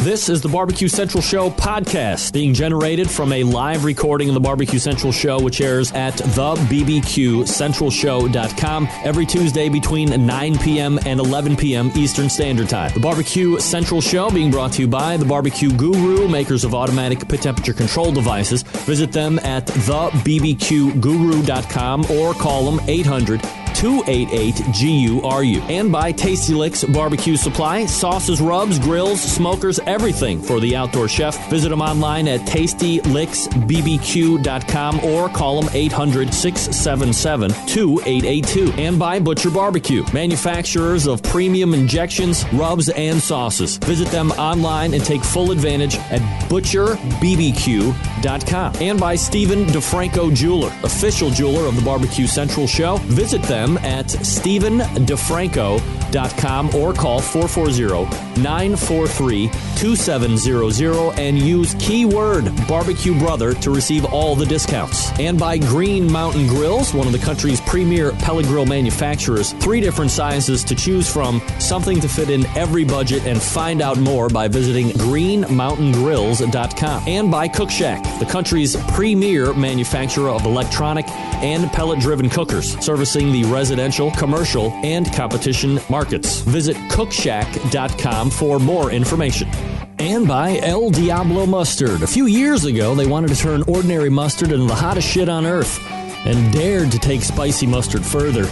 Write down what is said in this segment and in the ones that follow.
This is the Barbecue Central Show podcast, being generated from a live recording of the Barbecue Central Show, which airs at thebbqcentralshow.com every Tuesday between 9 p.m. and 11 p.m. Eastern Standard Time. The Barbecue Central Show being brought to you by the Barbecue Guru, makers of automatic pit temperature control devices. Visit them at thebbqguru.com or call them 800-288-GURU. And by Tasty Licks Barbecue Supply, sauces, rubs, grills, smokers, everything for the outdoor chef. Visit them online at tastylicksbbq.com or call them 800-677-2882. And by Butcher Barbecue, manufacturers of premium injections, rubs, and sauces. Visit them online and take full advantage at butcherbbq.com. And by Stephen DeFranco Jeweler, official jeweler of the Barbecue Central Show. Visit them at StephenDeFranco.com or call 440-943-2700 and use keyword Barbecue Brother to receive all the discounts. And by Green Mountain Grills, one of the country's premier pellet grill manufacturers. 3 different sizes to choose from, something to fit in every budget, and find out more by visiting greenmountaingrills.com. And by Cook Shack, the country's premier manufacturer of electronic and pellet-driven cookers, servicing the residential, commercial, and competition markets. Visit cookshack.com for more information. And by El Diablo Mustard. A few years ago, they wanted to turn ordinary mustard into the hottest shit on earth and dared to take spicy mustard further.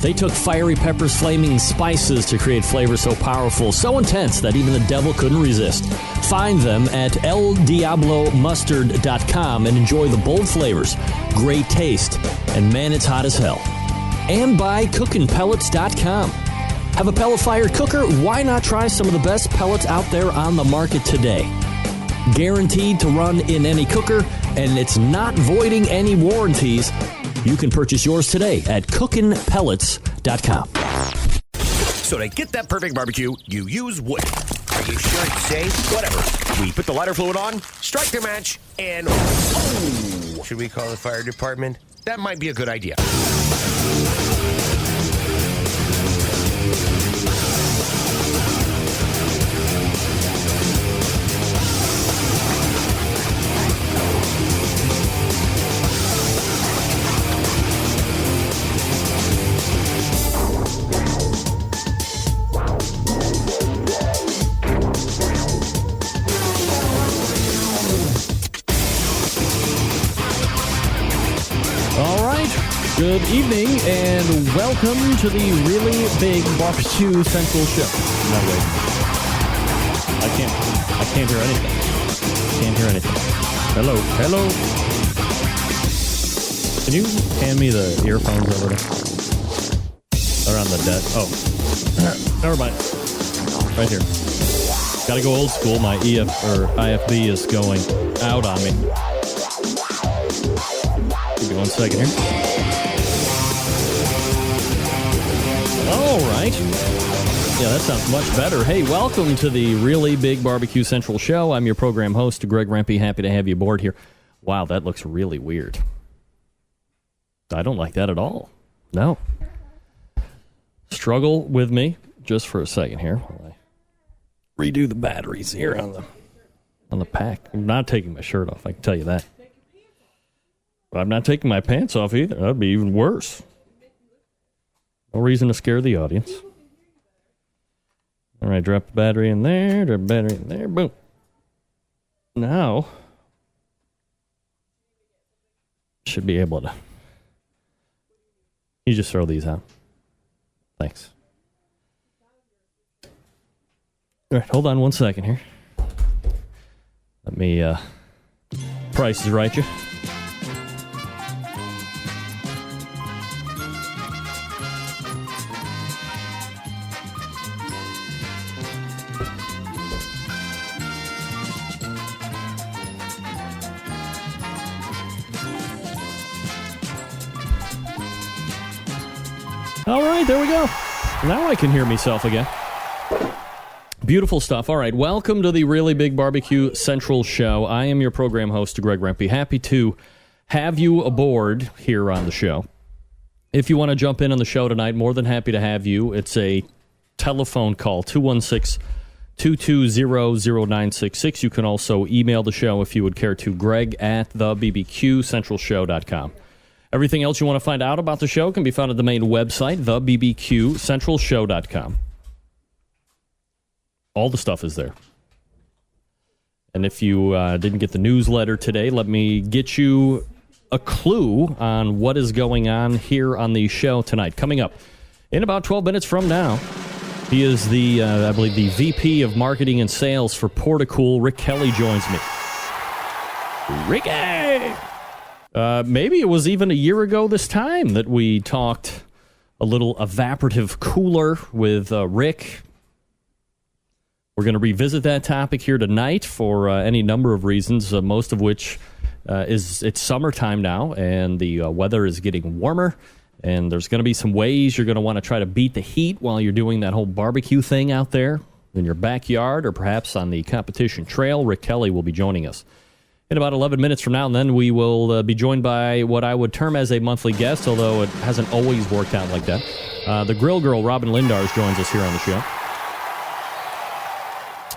They took fiery peppers, flaming spices to create flavors so powerful, so intense that even the devil couldn't resist. Find them at eldiablomustard.com and enjoy the bold flavors, great taste, and man, it's hot as hell. And by cookinpellets.com. Have a pellet-fired cooker? Why not try some of the best pellets out there on the market today? Guaranteed to run in any cooker, and it's not voiding any warranties. You can purchase yours today at cookinpellets.com. So to get that perfect barbecue, you use wood. Are you sure it's safe? Whatever. We put the lighter fluid on, strike the match, and... Oh! Should we call the fire department? That might be a good idea. Good evening and welcome to the really big Barbecue Central Show. No, wait. I can't hear anything. Can't hear anything. Hello. Can you hand me the earphones over there? They're on the desk. Oh. Never mind. Right here. Gotta go old school. My IFB is going out on me. Give me 1 second here. All right. Yeah, that sounds much better. Hey, welcome to the really big Barbecue Central Show. I'm your program host, Greg Rempe. Happy to have you aboard here. Wow, that looks really weird. I don't like that at all. No. Struggle with me just for a second here while I redo the batteries here on the pack. I'm not taking my shirt off, I can tell you that. But I'm not taking my pants off either. That would be even worse. No reason to scare the audience. All right, drop the battery in there, drop the battery in there, boom. Now, should be able to. You just throw these out. Thanks. All right, hold on 1 second here. Let me, Price is Right you. All right, there we go. Now I can hear myself again. Beautiful stuff. All right, welcome to the really big Barbecue Central Show. I am your program host, Greg Rempe. Happy to have you aboard here on the show. If you want to jump in on the show tonight, more than happy to have you. It's a telephone call, 220-0966. You can also email the show if you would care to, greg@thebbqcentralshow.com. Everything else you want to find out about the show can be found at the main website, thebbqcentralshow.com. All the stuff is there. And if you didn't get the newsletter today, let me get you a clue on what is going on here on the show tonight. Coming up in about 12 minutes from now, he is the, I believe, the VP of Marketing and Sales for Portacool. Rick Kelly joins me. Ricky! Maybe it was even a year ago this time that we talked a little evaporative cooler with Rick. We're going to revisit that topic here tonight for any number of reasons, most of which is it's summertime now, and the weather is getting warmer, and there's going to be some ways you're going to want to try to beat the heat while you're doing that whole barbecue thing out there in your backyard or perhaps on the competition trail. Rick Kelly will be joining us in about 11 minutes from now, and then we will be joined by what I would term as a monthly guest, although it hasn't always worked out like that. The Grrrl Girl, Robyn Lindars, joins us here on the show.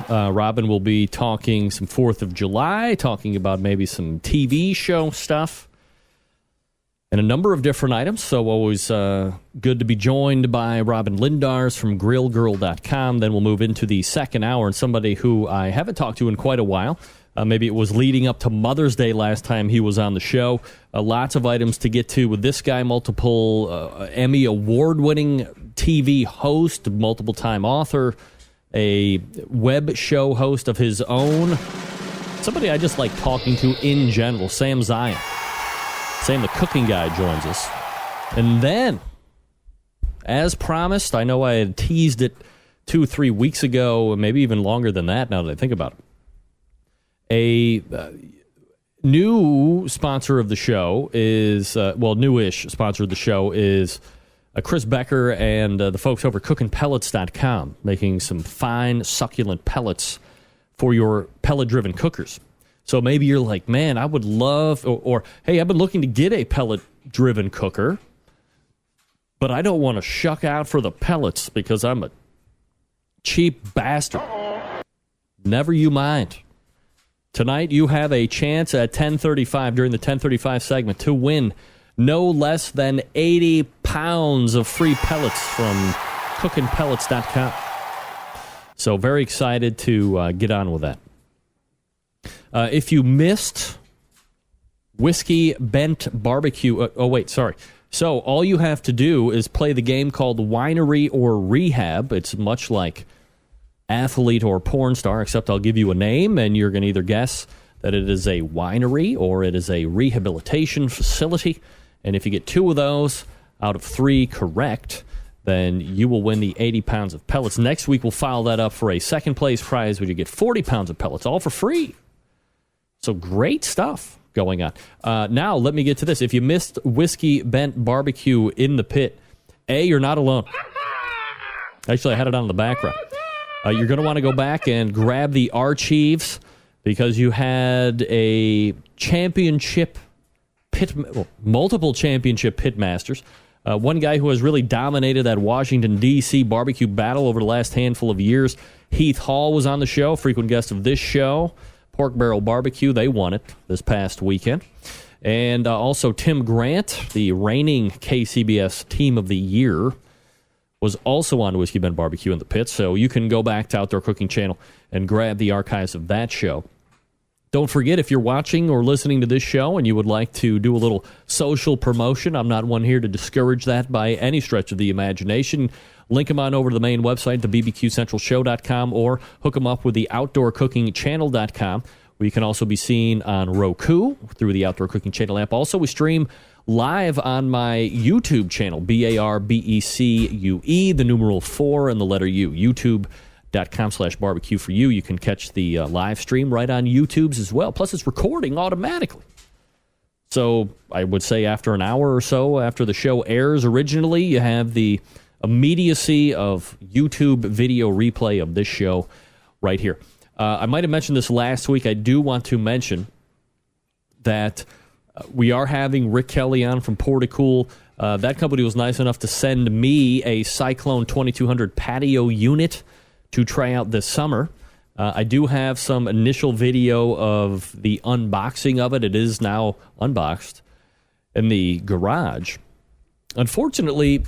Robyn will be talking some 4th of July, talking about maybe some TV show stuff, and a number of different items. So always good to be joined by Robyn Lindars from GrrrlGirl.com. Then we'll move into the second hour, and somebody who I haven't talked to in quite a while. Maybe it was leading up to Mother's Day last time he was on the show. Lots of items to get to with this guy, multiple Emmy award-winning TV host, multiple-time author, a web show host of his own. Somebody I just like talking to in general, Sam Zion. Sam, the cooking guy, joins us. And then, as promised, I know I had teased it 2 or 3 weeks ago, maybe even longer than that now that I think about it. A new sponsor of the show is, newish sponsor of the show is Chris Becker and the folks over at CookinPellets.com, making some fine, succulent pellets for your pellet-driven cookers. So maybe you're like, man, I would love, or hey, I've been looking to get a pellet-driven cooker, but I don't want to shuck out for the pellets because I'm a cheap bastard. Never you mind. Tonight, you have a chance at 10:35 during the 10:35 segment to win no less than 80 pounds of free pellets from CookinPellets.com. So very excited to get on with that. If you missed Whiskey Bent Barbecue... So all you have to do is play the game called Winery or Rehab. It's much like athlete or porn star, except I'll give you a name, and you're going to either guess that it is a winery or it is a rehabilitation facility. And if you get 2 of those out of 3 correct, then you will win the 80 pounds of pellets. Next week, we'll file that up for a second-place prize where you get 40 pounds of pellets, all for free. So great stuff going on. Now, let me get to this. If you missed Whiskey Bent Barbecue in the pit, you're not alone. Actually, I had it on in the background. You're going to want to go back and grab the archives because you had a championship multiple championship pitmasters. One guy who has really dominated that Washington, D.C. barbecue battle over the last handful of years, Heath Hall, was on the show, frequent guest of this show. Pork Barrel Barbecue, they won it this past weekend. And also Tim Grant, the reigning KCBS Team of the Year, was also on Whiskey Bent Barbecue in the pit, so you can go back to Outdoor Cooking Channel and grab the archives of that show. Don't forget, if you're watching or listening to this show and you would like to do a little social promotion, I'm not one here to discourage that by any stretch of the imagination. Link them on over to the main website, thebbqcentralshow.com, or hook them up with the outdoorcookingchannel.com, where you can also be seen on Roku through the Outdoor Cooking Channel app. Also, we stream live on my YouTube channel, BARBECUE, the numeral 4 and the letter U, youtube.com/barbecue for you. You can catch the live stream right on YouTube's as well. Plus, it's recording automatically. So I would say after an hour or so after the show airs originally, you have the immediacy of YouTube video replay of this show right here. I might have mentioned this last week. I do want to mention that we are having Rick Kelly on from Portacool. That company was nice enough to send me a Cyclone 2200 patio unit to try out this summer. I do have some initial video of the unboxing of it. It is now unboxed in the garage. Unfortunately,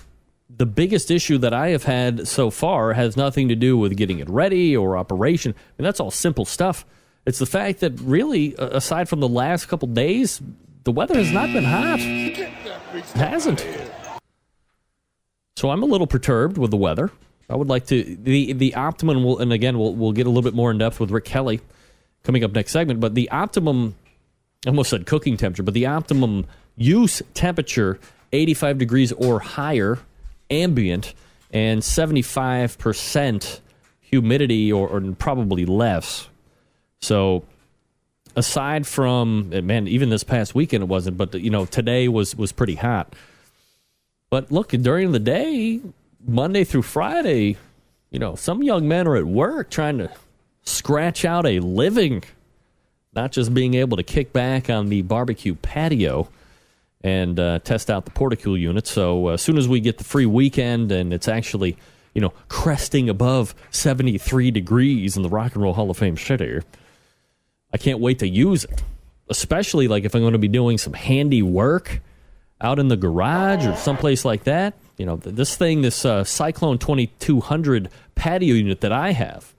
the biggest issue that I have had so far has nothing to do with getting it ready or operation. I mean, that's all simple stuff. It's the fact that really, aside from the last couple days, the weather has not been hot. It hasn't. So I'm a little perturbed with the weather. I would like to, the optimum, will, and again, we'll get a little bit more in depth with Rick Kelly coming up next segment, but the optimum, I almost said cooking temperature, but the optimum use temperature, 85 degrees or higher, ambient, and 75% humidity or probably less. So aside from, man, even this past weekend it wasn't, but today was pretty hot. But look, during the day, Monday through Friday, some young men are at work trying to scratch out a living, not just being able to kick back on the barbecue patio and test out the porticool unit. So as soon as we get the free weekend and it's actually, cresting above 73 degrees in the Rock and Roll Hall of Fame city, I can't wait to use it, especially like if I'm going to be doing some handy work out in the garage or someplace like that. This Cyclone 2200 patio unit that I have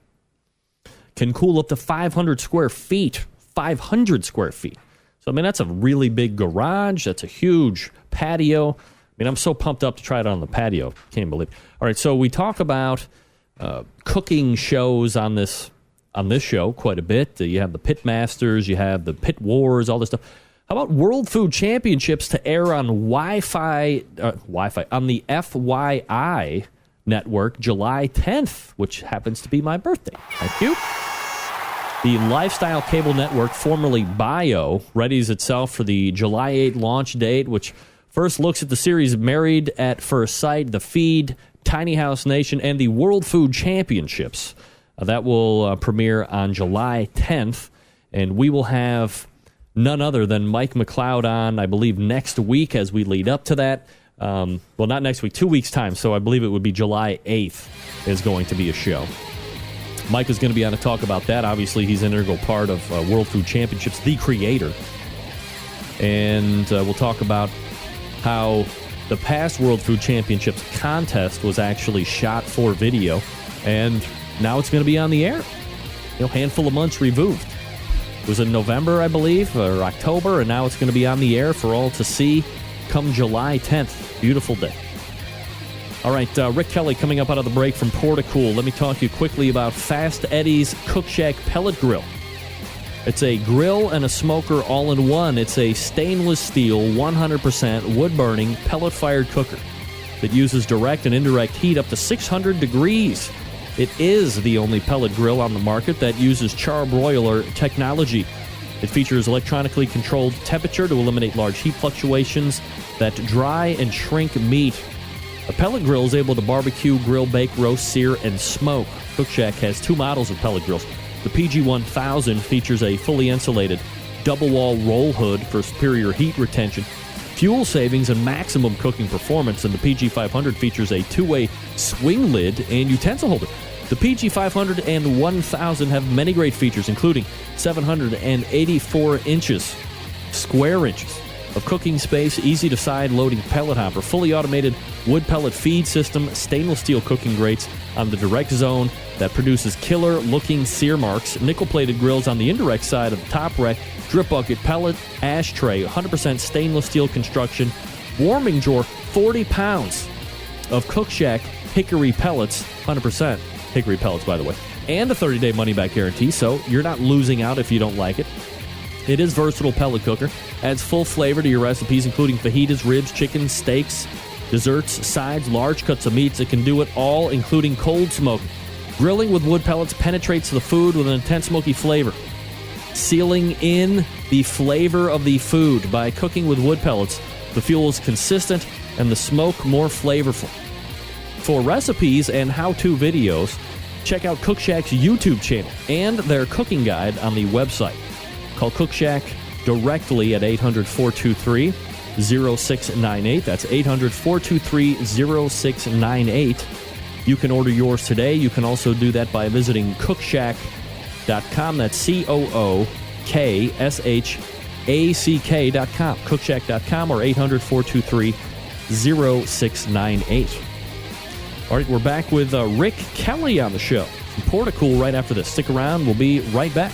can cool up to 500 square feet. 500 square feet. So, that's a really big garage. That's a huge patio. I'm so pumped up to try it on the patio. Can't believe it. All right, so we talk about cooking shows on this show quite a bit. You have the Pit Masters, you have the Pit Wars, all this stuff. How about World Food Championships to air on Wi-Fi on the FYI network July 10th, which happens to be my birthday. Thank you. The Lifestyle Cable Network, formerly Bio, readies itself for the July 8 launch date, which first looks at the series Married at First Sight, The Feed, Tiny House Nation, and the World Food Championships. That will premiere on July 10th, and we will have none other than Mike McLeod on, I believe, next week as we lead up to that. Well, not next week, 2 weeks' time, so I believe it would be July 8th is going to be a show. Mike is going to be on to talk about that. Obviously, he's an integral part of World Food Championships, the creator. And we'll talk about how the past World Food Championships contest was actually shot for video, and now it's going to be on the air. Handful of months removed. It was in November, I believe, or October, and now it's going to be on the air for all to see come July 10th. Beautiful day. All right, Rick Kelly coming up out of the break from Porticool. Let me talk to you quickly about Fast Eddie's Cook Shack Pellet Grill. It's a grill and a smoker all in one. It's a stainless steel, 100% wood-burning, pellet-fired cooker that uses direct and indirect heat up to 600 degrees. It is the only pellet grill on the market that uses charbroiler technology. It features electronically controlled temperature to eliminate large heat fluctuations that dry and shrink meat. A pellet grill is able to barbecue, grill, bake, roast, sear, and smoke. Cook Shack has two models of pellet grills. The PG-1000 features a fully insulated double-wall roll hood for superior heat retention, fuel savings, and maximum cooking performance, and the PG-500 features a two-way swing lid and utensil holder. The PG-500 and 1000 have many great features, including 784 square inches of cooking space, easy-to-side loading pellet hopper, fully automated wood pellet feed system, stainless steel cooking grates on the direct zone that produces killer-looking sear marks, nickel-plated grills on the indirect side of the top rack, drip bucket, pellet, ashtray, 100% stainless steel construction, warming drawer, 40 pounds of Cook Shack hickory pellets, 100% hickory pellets, by the way, and a 30-day money-back guarantee, so you're not losing out if you don't like it. It is versatile pellet cooker, adds full flavor to your recipes, including fajitas, ribs, chicken, steaks, desserts, sides, large cuts of meats. It can do it all, including cold smoking. Grilling with wood pellets penetrates the food with an intense smoky flavor, sealing in the flavor of the food. By cooking with wood pellets, the fuel is consistent and the smoke more flavorful. For recipes and how-to videos, check out Cook Shack's YouTube channel and their cooking guide on the website. Call Cook Shack directly at 800-423-0698. That's 800-423-0698 You can order yours today. You can also do that by visiting cookshack.com. That's COOKSHACK.com. Cookshack.com or 800-423-0698. All right, we're back with Rick Kelly on the show from Portacool right after this. Stick around. We'll be right back.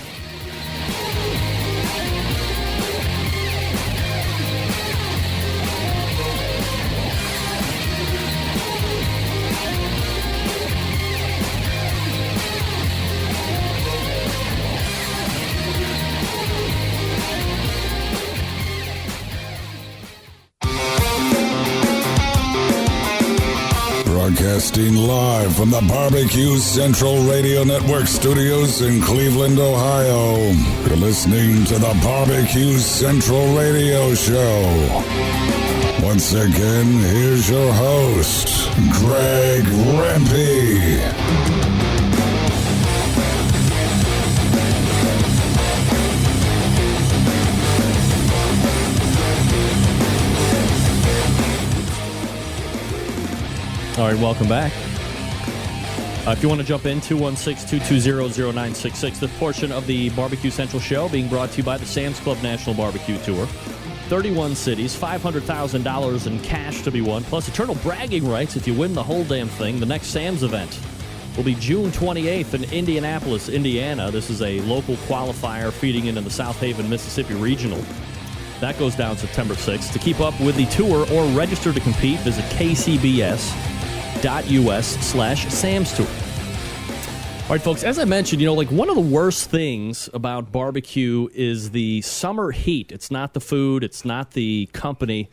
Broadcasting live from the Barbecue Central Radio Network studios in Cleveland, Ohio. You're listening to the Barbecue Central Radio Show. Once again, here's your host, Greg Rempe. All right, welcome back. If you want to jump in, 216-220-0966. This portion of the Barbecue Central Show being brought to you by the Sam's Club National Barbecue Tour. 31 cities, $500,000 in cash to be won, plus eternal bragging rights if you win the whole damn thing. The next Sam's event will be June 28th in Indianapolis, Indiana. This is a local qualifier feeding into the South Haven, Mississippi Regional. That goes down September 6th. To keep up with the tour or register to compete, visit kcbs.us/Sam's Tour. All right, folks, as I mentioned, one of the worst things about barbecue is the summer heat. It's not the food, it's not the company,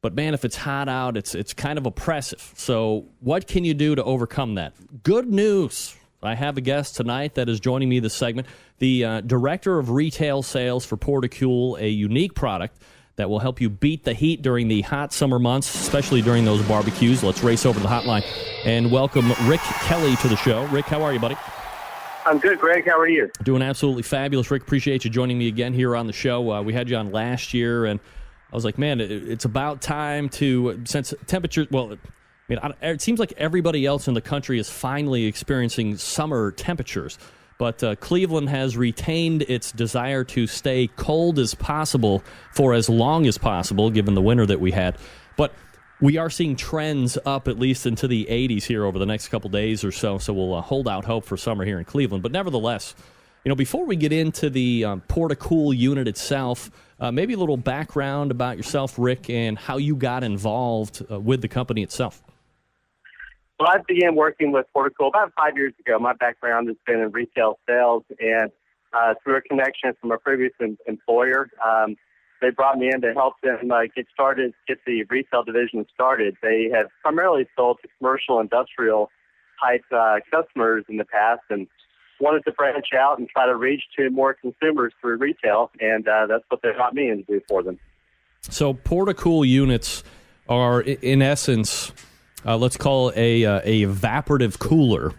but man, if it's hot out, it's kind of oppressive. So what can you do to overcome that? Good news. I have a guest tonight that is joining me this segment, the Director of Retail Sales for Portacool, a unique product that will help you beat the heat during the hot summer months, especially during those barbecues. Let's race over to the hotline and welcome Rick Kelly to the show. Rick, how are you, buddy? I'm good, Greg. How are you? Doing absolutely fabulous. Rick, appreciate you joining me again here on the show. We had you on last year, and I was like, man, it's about time to, since temperatures, it seems like everybody else in the country is finally experiencing summer temperatures. But Cleveland has retained its desire to stay cold as possible for as long as possible, given the winter that we had. But we are seeing trends up at least into the 80s here over the next couple days or so. So we'll hold out hope for summer here in Cleveland. But nevertheless, before we get into the Portacool unit itself, maybe a little background about yourself, Rick, and how you got involved with the company itself. Well, I began working with Portacool about 5 years ago. My background has been in retail sales, and through a connection from a previous employer, they brought me in to help them get the retail division started. They have primarily sold to commercial, industrial type customers in the past, and wanted to branch out and try to reach to more consumers through retail, and that's what they brought me in to do for them. So Portacool units are, in essence, let's call a evaporative cooler.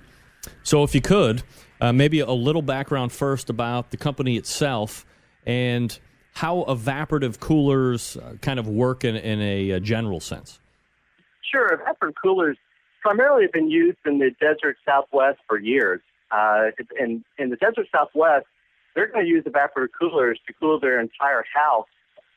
So if you could, maybe a little background first about the company itself and how evaporative coolers kind of work in a general sense. Sure. Evaporative coolers primarily have been used in the desert Southwest for years. In the desert Southwest, they're going to use evaporative coolers to cool their entire house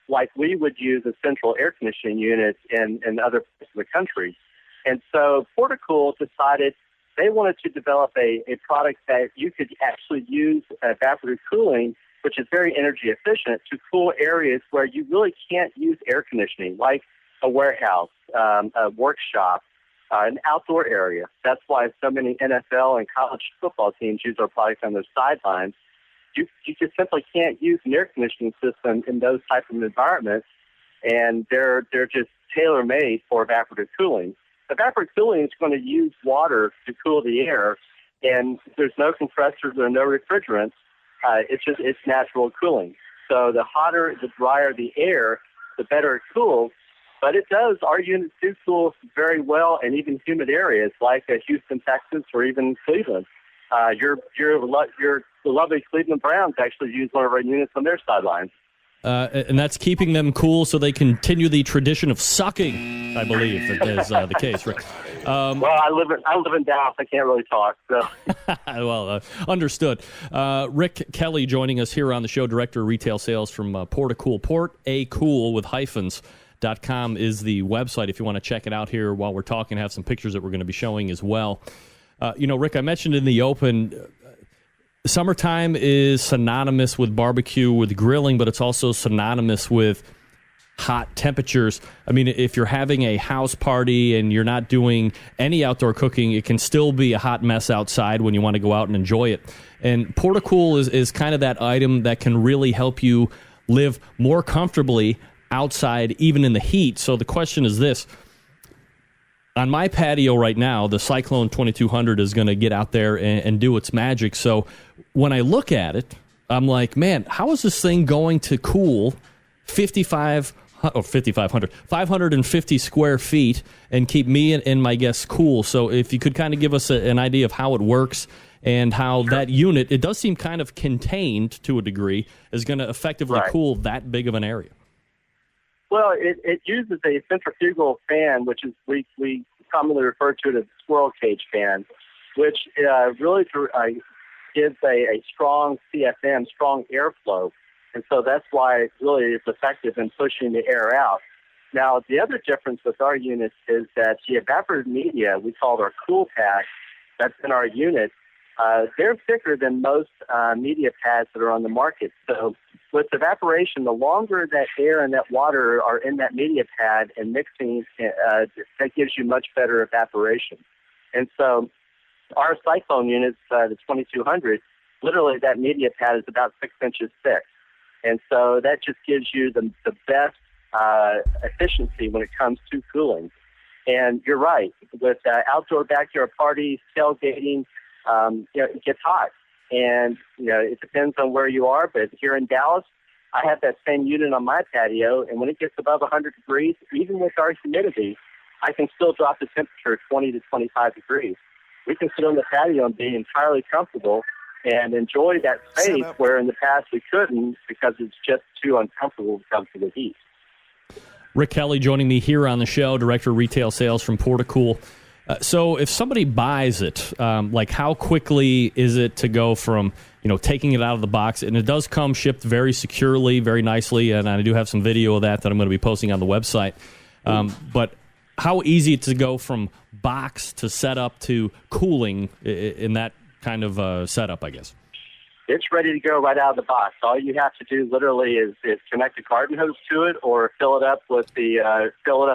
like we would use a central air conditioning unit in other parts of the country. And so Portacool decided they wanted to develop a product that you could actually use evaporative cooling, which is very energy efficient, to cool areas where you really can't use air conditioning, like a warehouse, a workshop, an outdoor area. That's why so many NFL and college football teams use our product on their sidelines. You just simply can't use an air conditioning system in those types of environments, and they're just tailor-made for evaporative cooling. Evaporative cooling is going to use water to cool the air, and there's no compressors or no refrigerants. It's natural cooling. So the hotter, the drier the air, the better it cools. But our units do cool very well in even humid areas like Houston, Texas, or even Cleveland. The lovely Cleveland Browns actually use one of our units on their sidelines. And that's keeping them cool so they continue the tradition of sucking, I believe, that is the case, Rick. Well, I live in Dallas. I can't really talk. So. Well, understood. Rick Kelly joining us here on the show, Director of Retail Sales from Portacool. Portacool with hyphens.com is the website if you want to check it out here while we're talking. Have some pictures that we're going to be showing as well. Rick, I mentioned in the open, summertime is synonymous with barbecue, with grilling, but it's also synonymous with hot temperatures. I mean, if you're having a house party and you're not doing any outdoor cooking, it can still be a hot mess outside when you want to go out and enjoy it. And Portacool is kind of that item that can really help you live more comfortably outside, even in the heat. So the question is this. On my patio right now, the Cyclone 2200 is going to get out there and do its magic. So when I look at it, I'm like, man, how is this thing going to cool 550 square feet and keep me and my guests cool? So if you could kind of give us an idea of how it works and how that unit, it does seem kind of contained to a degree, is going to effectively cool that big of an area. Well, it uses a centrifugal fan, which is we commonly refer to it as a squirrel cage fan, which really gives a strong CFM, strong airflow. And so that's why it really is effective in pushing the air out. Now, the other difference with our units is that the evaporative media, we call it our cool pack, that's in our unit, they're thicker than most media pads that are on the market. So with evaporation, the longer that air and that water are in that media pad and mixing, that gives you much better evaporation. And so our Cyclone units, the 2200, literally that media pad is about 6 inches thick. And so that just gives you the best efficiency when it comes to cooling. And you're right, with outdoor backyard parties, tailgating, it gets hot. And, it depends on where you are, but here in Dallas, I have that same unit on my patio, and when it gets above 100 degrees, even with our humidity, I can still drop the temperature 20 to 25 degrees. We can sit on the patio and be entirely comfortable and enjoy that space where in the past we couldn't because it's just too uncomfortable because of the heat. Rick Kelly joining me here on the show, Director of Retail Sales from Portacool. So if somebody buys it, how quickly is it to go from, taking it out of the box? And it does come shipped very securely, very nicely, and I do have some video of that I'm going to be posting on the website. But how easy to go from box to setup to cooling in that kind of setup, I guess? It's ready to go right out of the box. All you have to do literally is connect a garden hose to it or fill it up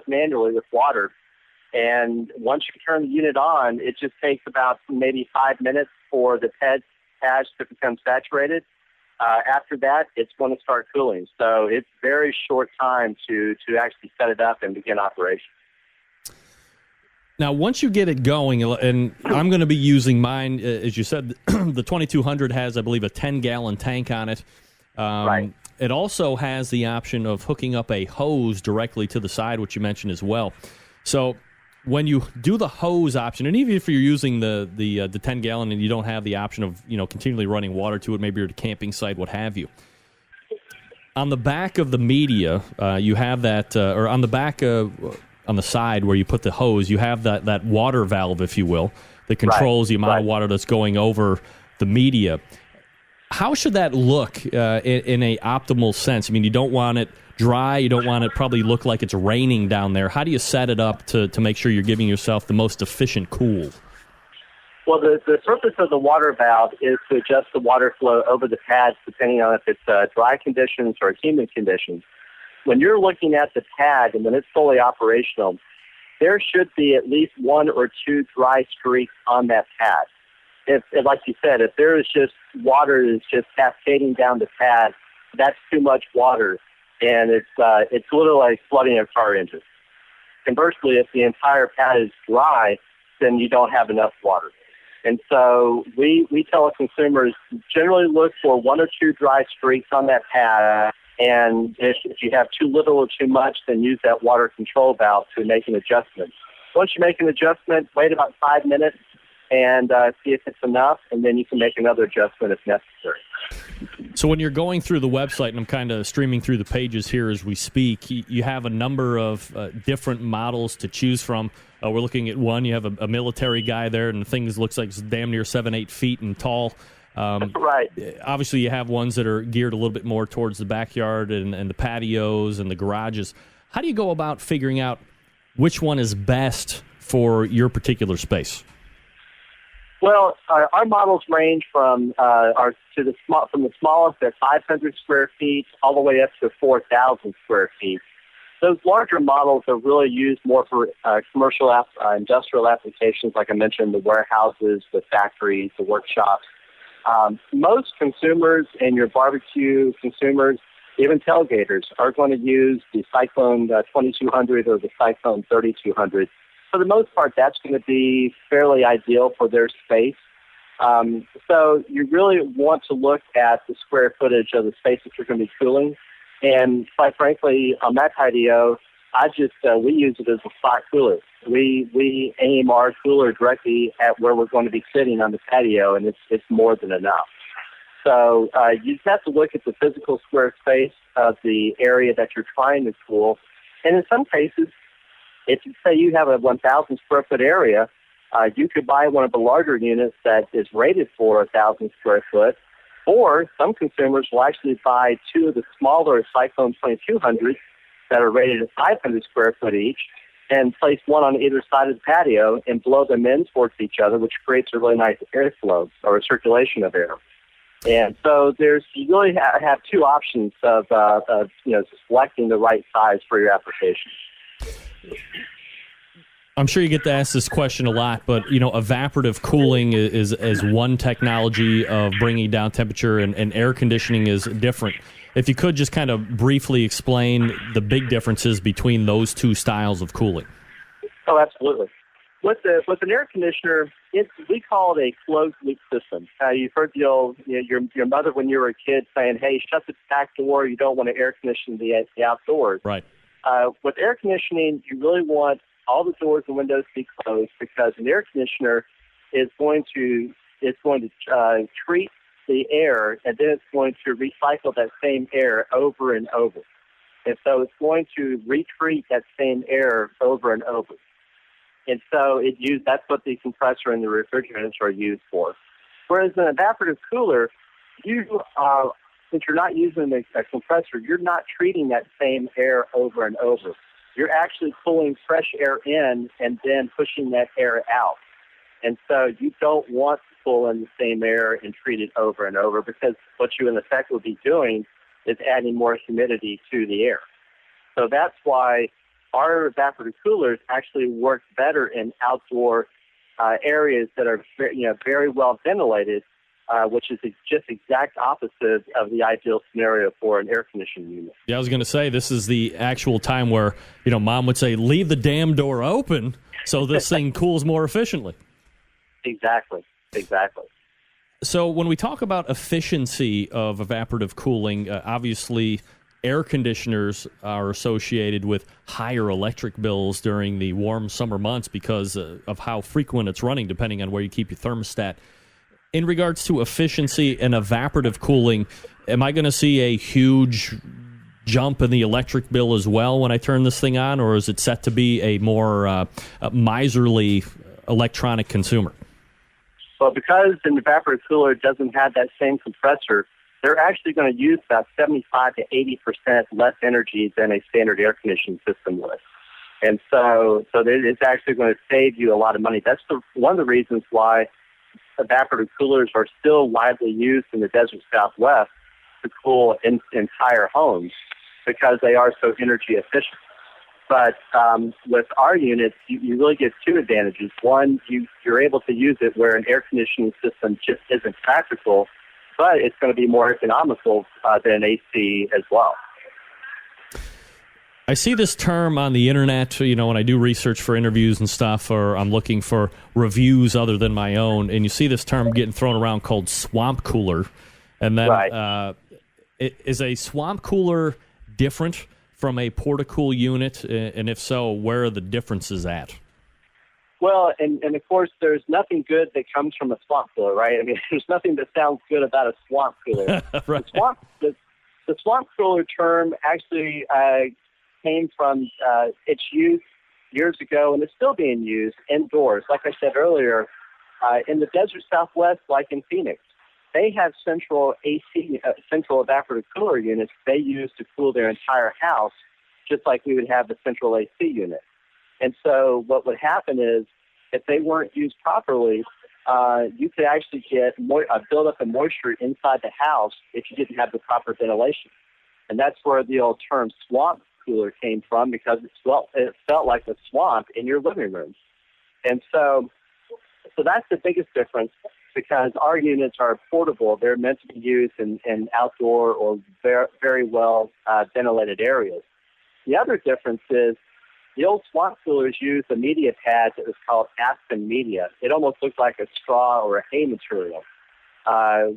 manually with water. And once you turn the unit on, it just takes about maybe 5 minutes for the pads to become saturated. After that, it's going to start cooling. So it's very short time to actually set it up and begin operation. Now, once you get it going, and I'm going to be using mine, as you said, the 2200 has, I believe, a 10-gallon tank on it. Right. It also has the option of hooking up a hose directly to the side, which you mentioned as well. So when you do the hose option, and even if you're using the 10-gallon and you don't have the option of continually running water to it, maybe you're at a camping site, what have you. On the back of the media, you have that, or on the back on the side where you put the hose, you have that water valve, if you will, that controls the amount of water that's going over the media. How should that look in a optimal sense? I mean, you don't want it dry. You don't want it probably look like it's raining down there. How do you set it up to make sure you're giving yourself the most efficient cool? Well, the purpose of the water valve is to adjust the water flow over the pads depending on if it's dry conditions or humid conditions. When you're looking at the pad and when it's fully operational, there should be at least 1 or 2 dry streaks on that pad. If like you said, if there is just water that's just cascading down the pad, that's too much water, and it's literally like flooding a car engine. Conversely, if the entire pad is dry, then you don't have enough water. And so we tell consumers generally look for 1 or 2 dry streaks on that pad, and if you have too little or too much, then use that water control valve to make an adjustment. Once you make an adjustment, wait about 5 minutes, and see if it's enough, and then you can make another adjustment if necessary. So when you're going through the website, and I'm kind of streaming through the pages here as we speak, you have a number of different models to choose from. We're looking at one. You have a military guy there, and the thing looks like it's damn near 7-8 feet and tall. Right. Obviously, you have ones that are geared a little bit more towards the backyard and the patios and the garages. How do you go about figuring out which one is best for your particular space? Well, our models range from the smallest at 500 square feet all the way up to 4,000 square feet. Those larger models are really used more for commercial, industrial applications, like I mentioned, the warehouses, the factories, the workshops. Most consumers and your barbecue consumers, even tailgaters, are going to use the Cyclone 2200 or the Cyclone 3200. For the most part, that's going to be fairly ideal for their space. So you really want to look at the square footage of the space that you're going to be cooling. And quite frankly, on that patio, we use it as a spot cooler. We aim our cooler directly at where we're going to be sitting on the patio, and it's more than enough. So you just have to look at the physical square space of the area that you're trying to cool. And in some cases, if you say you have a 1,000 square foot area, you could buy one of the larger units that is rated for 1,000 square foot, or some consumers will actually buy two of the smaller Cyclone 2200s that are rated at 500 square foot each, and place one on either side of the patio and blow them in towards each other, which creates a really nice airflow or a circulation of air. And so you really have two options of selecting the right size for your application. I'm sure you get to ask this question a lot, but evaporative cooling is one technology of bringing down temperature, and air conditioning is different. If you could just kind of briefly explain the big differences between those two styles of cooling. Oh, absolutely. With an air conditioner, we call it a closed loop system. You've heard your mother when you were a kid saying, "Hey, shut the back door. You don't want to air condition the outdoors." Right. With air conditioning, you really want all the doors and windows to be closed, because an air conditioner is going to treat the air, and then it's going to recycle that same air over and over. And so it's going to retreat that same air over and over. And so that's what the compressor and the refrigerants are used for. Whereas an evaporative cooler, since you're not using a compressor, you're not treating that same air over and over. You're actually pulling fresh air in and then pushing that air out. And so you don't want to pull in the same air and treat it over and over, because what you in effect will be doing is adding more humidity to the air. So that's why our evaporative coolers actually work better in outdoor areas that are very well ventilated, which is just exact opposite of the ideal scenario for an air conditioning unit. Yeah, I was going to say, this is the actual time where, Mom would say, leave the damn door open so this thing cools more efficiently. Exactly. So when we talk about efficiency of evaporative cooling, obviously air conditioners are associated with higher electric bills during the warm summer months because of how frequent it's running, depending on where you keep your thermostat. In regards to efficiency and evaporative cooling, am I going to see a huge jump in the electric bill as well when I turn this thing on, or is it set to be a more miserly electronic consumer? Well, because an evaporative cooler doesn't have that same compressor, they're actually going to use about 75 to 80% less energy than a standard air conditioning system would. And so it's actually going to save you a lot of money. That's one of the reasons why evaporative coolers are still widely used in the desert Southwest to cool entire homes, because they are so energy efficient. But with our units, you really get two advantages. One, you're able to use it where an air conditioning system just isn't practical, but it's going to be more economical than AC as well. I see this term on the internet, when I do research for interviews and stuff, or I'm looking for reviews other than my own, and you see this term getting thrown around called swamp cooler. And then right. Is a swamp cooler different from a portacool unit? And if so, where are the differences at? Well, and of course, there's nothing good that comes from a swamp cooler, right? I mean, there's nothing that sounds good about a swamp cooler. Right. The swamp cooler term actually came from its use years ago, and it's still being used indoors. Like I said earlier, in the desert Southwest, like in Phoenix, they have central AC, central evaporative cooler units they use to cool their entire house, just like we would have the central AC unit. And so what would happen is, if they weren't used properly, you could actually get build up of moisture inside the house if you didn't have the proper ventilation. And that's where the old term swamp cooler came from, because it felt like a swamp in your living room. And so that's the biggest difference, because our units are portable. They're meant to be used in outdoor or very, very well ventilated areas. The other difference is, the old swamp coolers used a media pad that was called aspen media. It almost looked like a straw or a hay material,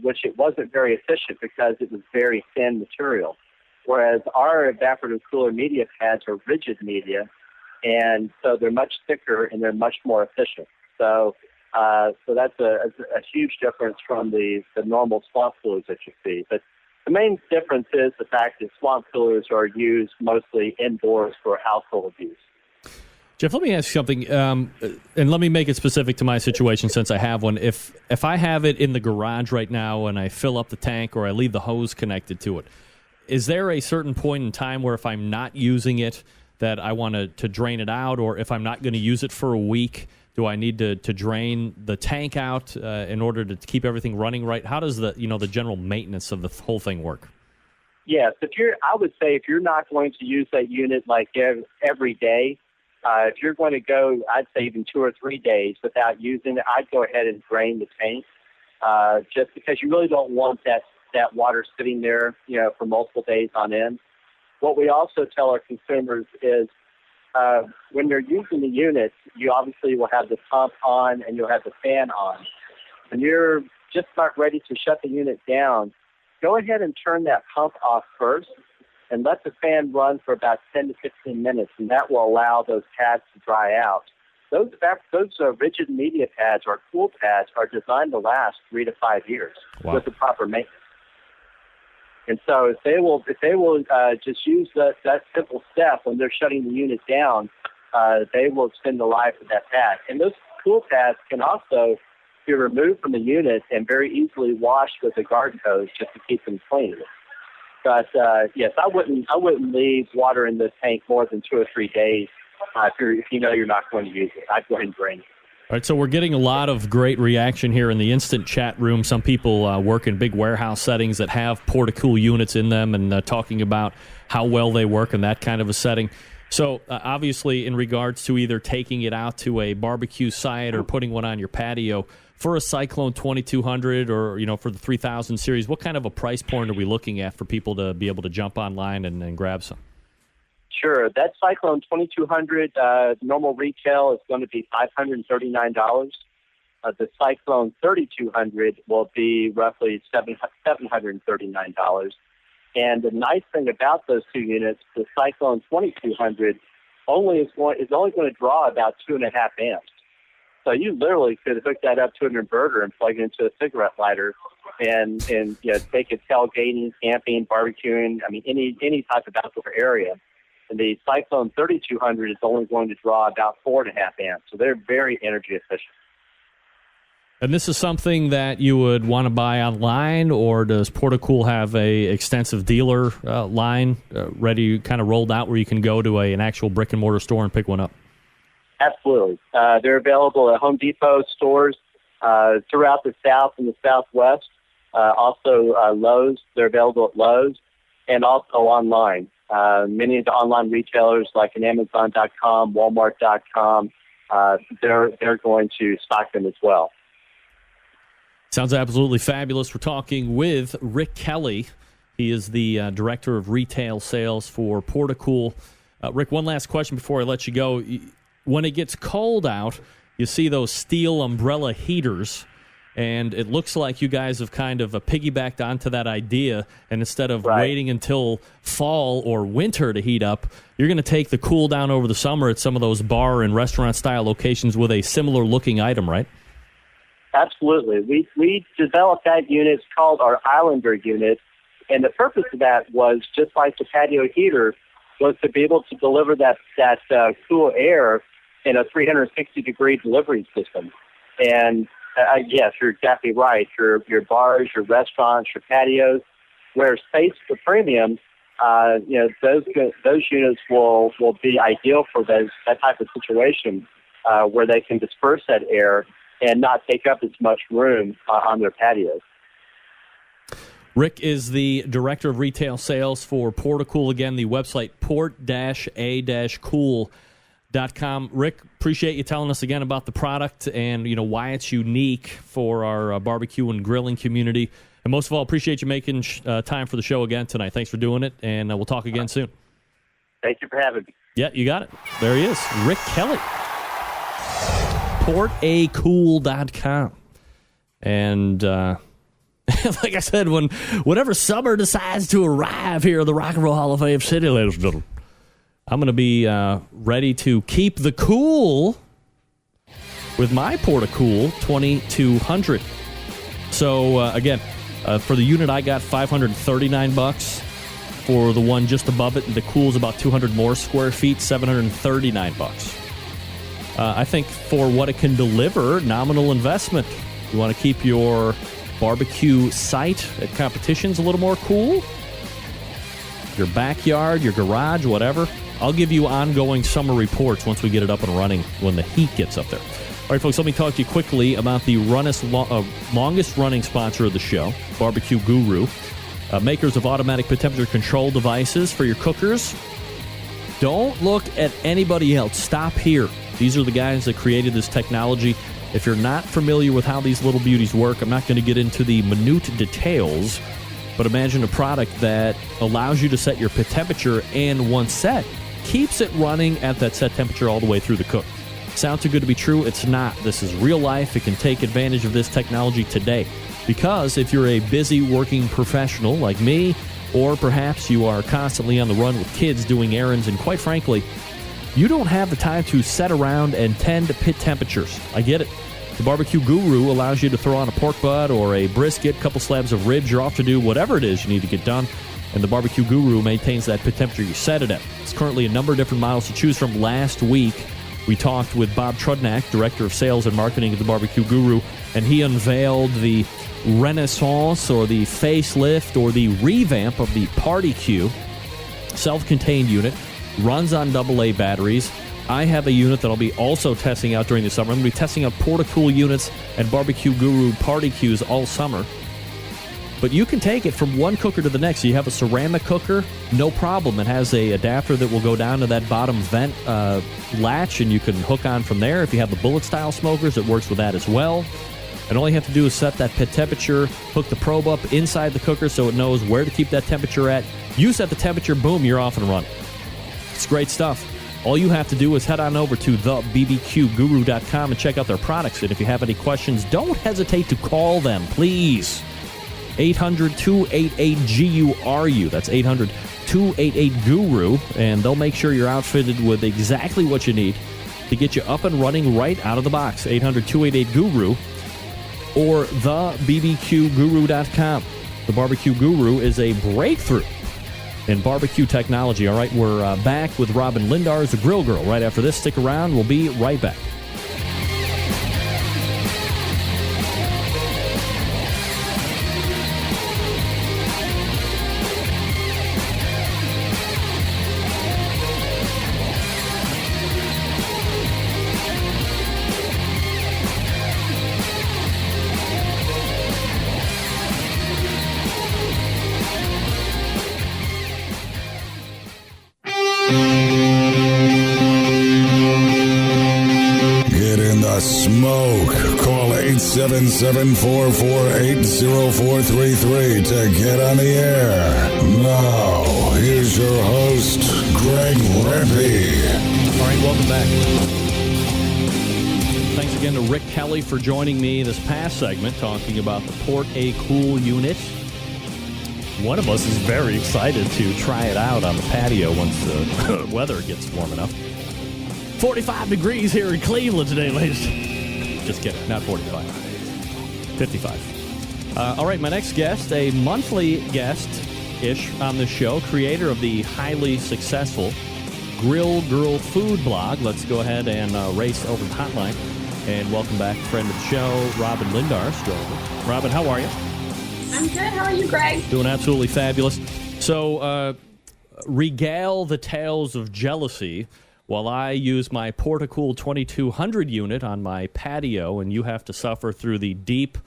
which it wasn't very efficient because it was very thin material. Whereas our evaporative cooler media pads are rigid media, and so they're much thicker and they're much more efficient. So that's a huge difference from the normal swamp coolers that you see. But the main difference is the fact that swamp coolers are used mostly indoors for household use. Jeff, let me ask you something, and let me make it specific to my situation since I have one. If I have it in the garage right now and I fill up the tank or I leave the hose connected to it, is there a certain point in time where if I'm not using it that I want to drain it out, or if I'm not going to use it for a week, do I need to drain the tank out in order to keep everything running right? How does the general maintenance of the whole thing work? Yes, I would say if you're not going to use that unit like every day, if you're going to go, I'd say even 2 or 3 days without using it, I'd go ahead and drain the tank, just because you really don't want that water sitting there, for multiple days on end. What we also tell our consumers is, when they're using the unit, you obviously will have the pump on and you'll have the fan on. When you're just not ready to shut the unit down, go ahead and turn that pump off first and let the fan run for about 10 to 15 minutes, and that will allow those pads to dry out. Those rigid media pads or cool pads are designed to last 3 to 5 years with the proper maintenance. And so if they will just use that simple step when they're shutting the unit down, they will extend the life of that pad. And those cool pads can also be removed from the unit and very easily washed with a garden hose just to keep them clean. But yes, I wouldn't leave water in the tank more than 2 or 3 days if you know you're not going to use it. I'd go ahead and drain it. All right, so we're getting a lot of great reaction here in the instant chat room. Some people work in big warehouse settings that have porta-cool units in them and talking about how well they work in that kind of a setting. So obviously in regards to either taking it out to a barbecue site or putting one on your patio, for a Cyclone 2200 or for the 3000 series, what kind of a price point are we looking at for people to be able to jump online and grab some? Sure. That Cyclone 2200 normal retail is going to be $539. The Cyclone 3200 will be roughly $739. And the nice thing about those two units, the Cyclone 2200 is only going to draw about 2.5 amps. So you literally could hook that up to an inverter and plug it into a cigarette lighter, and take it tailgating, camping, barbecuing. I mean, any type of outdoor area. And the Cyclone 3200 is only going to draw about 4.5 amps. So they're very energy efficient. And this is something that you would want to buy online, or does Portacool have a extensive dealer line ready, kind of rolled out, where you can go to an actual brick and mortar store and pick one up? Absolutely. They're available at Home Depot stores throughout the South and the Southwest. Also Lowe's. They're available at Lowe's, and also online. Many of the online retailers like an Amazon.com, Walmart.com, they're going to stock them as well. Sounds absolutely fabulous. We're talking with Rick Kelly. He is the Director of Retail Sales for Portacool. Rick, one last question before I let you go. When it gets cold out, you see those steel umbrella heaters And it looks like you guys have kind of piggybacked onto that idea. And instead of waiting until fall or winter to heat up, you're going to take the cool down over the summer at some of those bar and restaurant-style locations with a similar-looking item, right? Absolutely. We developed that unit. It's called our Islander unit. And the purpose of that was, just like the patio heater, was to be able to deliver that cool air in a 360-degree delivery system. And yes, you're exactly right. Your bars, your restaurants, your patios, where space is a premium, those units will be ideal for that type of situation where they can disperse that air and not take up as much room on their patios. Rick is the Director of Retail Sales for Portacool. Again, the website, port-a-cool.com. Rick, appreciate you telling us again about the product and why it's unique for our barbecue and grilling community. And most of all, appreciate you making time for the show again tonight. Thanks for doing it, and we'll talk again soon. Thank you for having me. Yeah, you got it. There he is, Rick Kelly. portacool.com. And like I said, whenever summer decides to arrive here at the Rock and Roll Hall of Fame City, ladies and gentlemen, I'm going to be ready to keep the cool with my Portacool 2200. So, again, for the unit I got, $539. For the one just above it, the cool's about 200 more square feet, $739. I think for what it can deliver, nominal investment. You want to keep your barbecue site at competitions a little more cool? Your backyard, your garage, whatever. I'll give you ongoing summer reports once we get it up and running when the heat gets up there. All right, folks, let me talk to you quickly about the longest-running sponsor of the show, Barbecue Guru, makers of automatic temperature control devices for your cookers. Don't look at anybody else. Stop here. These are the guys that created this technology. If you're not familiar with how these little beauties work, I'm not going to get into the minute details, but imagine a product that allows you to set your temperature, and once set, keeps it running at that set temperature all the way through the cook. Sounds too good to be true? It's not. This is real life. It can take advantage of this technology today. Because if you're a busy working professional like me, or perhaps you are constantly on the run with kids doing errands, and quite frankly, you don't have the time to sit around and tend to pit temperatures. I get it. The Barbecue Guru allows you to throw on a pork butt or a brisket, a couple slabs of ribs. You're off to do whatever it is you need to get done. And the Barbecue Guru maintains that pit temperature you set it at. It's currently a number of different models to choose from. Last week, we talked with Bob Trudnak, Director of Sales and Marketing at the Barbecue Guru, and he unveiled the renaissance or the facelift or the revamp of the Party Q self-contained unit. Runs on AA batteries. I have a unit that I'll be also testing out during the summer. I'm going to be testing out Portacool units and Barbecue Guru Party Qs all summer. But you can take it from one cooker to the next. So you have a ceramic cooker, no problem. It has a adapter that will go down to that bottom vent latch, and you can hook on from there. If you have the bullet-style smokers, it works with that as well. And all you have to do is set that pit temperature, hook the probe up inside the cooker so it knows where to keep that temperature at. You set the temperature, boom, you're off and running. It's great stuff. All you have to do is head on over to thebbqguru.com and check out their products. And if you have any questions, don't hesitate to call them, please. 800-288-GURU. That's 800-288-GURU. And they'll make sure you're outfitted with exactly what you need to get you up and running right out of the box. 800-288-GURU or thebbqguru.com. The Barbecue Guru is a breakthrough in barbecue technology. All right, we're back with Robyn Lindars, the Grrrl Girl. Right after this, stick around. We'll be right back. Smoke. Call 877-448-0433 to get on the air. Now, here's your host, Greg Rempe. All right, welcome back. Thanks again to Rick Kelly for joining me this past segment talking about the Port A Cool unit. One of us is very excited to try it out on the patio once the weather gets warm enough. 45 degrees here in Cleveland today, ladies. Just kidding, not 45. 55. All right, my next guest, a monthly guest-ish on the show, creator of the highly successful Grrrl Girl food blog. Let's go ahead and race over the hotline. And welcome back, friend of the show, Robyn Lindars. Robyn, how are you? I'm good. How are you, Greg? Doing absolutely fabulous. So, regale the tales of jealousy while I use my Portacool 2200 unit on my patio, and you have to suffer through the deep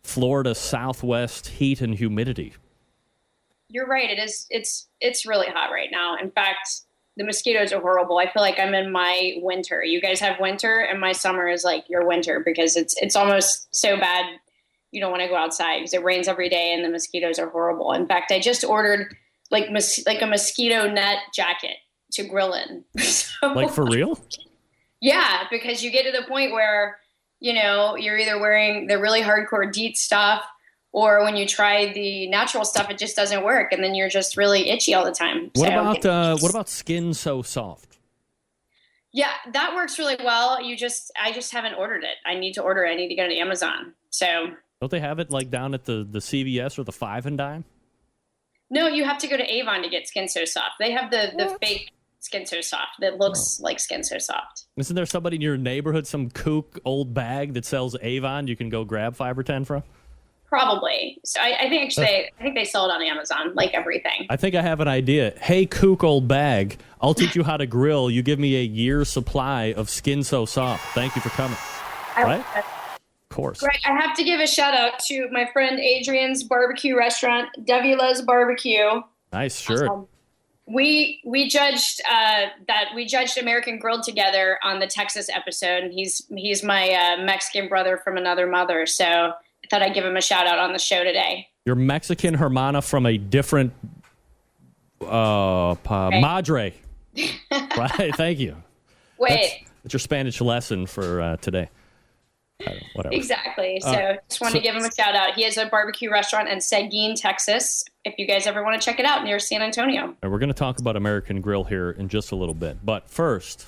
Florida Southwest heat and humidity. You're right. It is. It's really hot right now. In fact, the mosquitoes are horrible. I feel like I'm in my winter. You guys have winter, and my summer is like your winter because it's almost so bad you don't want to go outside because it rains every day and the mosquitoes are horrible. In fact, I just ordered like a mosquito net jacket to grill in. So, like for real? Yeah, because you get to the point where, you're either wearing the really hardcore DEET stuff or when you try the natural stuff, it just doesn't work. And then you're just really itchy all the time. What about Skin So Soft? Yeah, that works really well. I just haven't ordered it. I need to order it. I need to go to Amazon. So don't they have it like down at the CVS or the Five and Dime? No, you have to go to Avon to get Skin So Soft. They have the fake Skin So Soft that looks like Skin So Soft. Isn't there somebody in your neighborhood, some kook old bag that sells Avon you can go grab 5 or 10 from? Probably. So I think they sell it on Amazon, like everything. I think I have an idea. Hey, kook old bag, I'll teach you how to grill. You give me a year's supply of Skin So Soft. Thank you for coming. Right? Of course. Right. I have to give a shout out to my friend Adrian's barbecue restaurant, Devila's Barbecue. Nice shirt. We judged American Grrrl together on the Texas episode. He's my Mexican brother from another mother, so I thought I'd give him a shout out on the show today. Your Mexican hermana from a different madre. Right. Thank you. Wait. That's your Spanish lesson for today. Whatever. Exactly. So just wanted to give him a shout out. He has a barbecue restaurant in Seguin, Texas. If you guys ever want to check it out near San Antonio. And we're going to talk about American Grrrl here in just a little bit. But first,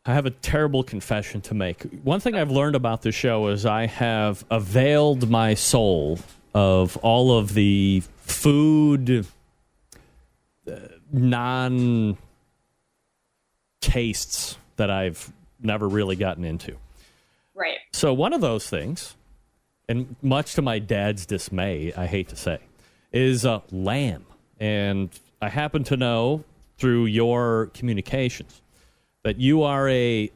I have a terrible confession to make. One thing I've learned about this show is I have availed my soul of all of the food non-tastes that I've never really gotten into. Right. So one of those things, and much to my dad's dismay, I hate to say, is lamb. And I happen to know through your communications that you are a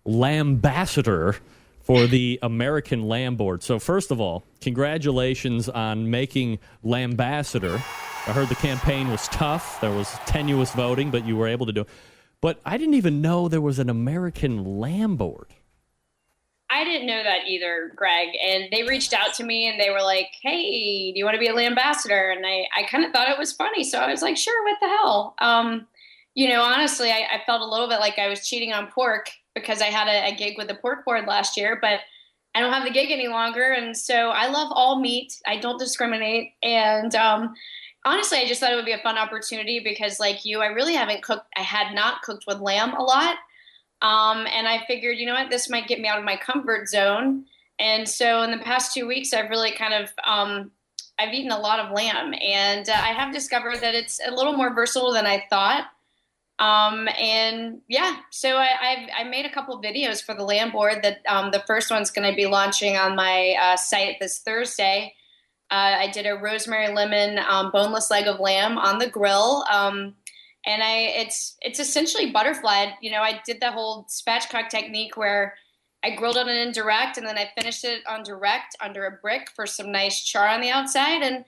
lambassador for the American Lamb Board. So first of all, congratulations on making lambassador. I heard the campaign was tough. There was tenuous voting, but you were able to do it. But I didn't even know there was an American Lamb Board. I didn't know that either, Greg. And they reached out to me and they were like, hey, do you want to be a lambassador? And I kind of thought it was funny. So I was like, sure, what the hell? Honestly, I felt a little bit like I was cheating on pork because I had a gig with the pork board last year, but I don't have the gig any longer. And so I love all meat. I don't discriminate. And honestly, I just thought it would be a fun opportunity because like you, I really haven't cooked. I had not cooked with lamb a lot. And I figured, you know what, this might get me out of my comfort zone. And so in the past 2 weeks, I've really kind of, I've eaten a lot of lamb and I have discovered that it's a little more versatile than I thought. So I made a couple videos for the lamb board that, the first one's going to be launching on my, site this Thursday. I did a rosemary lemon, boneless leg of lamb on the grill. And it's essentially butterflied. I did the whole spatchcock technique where I grilled it on indirect and then I finished it on direct under a brick for some nice char on the outside. And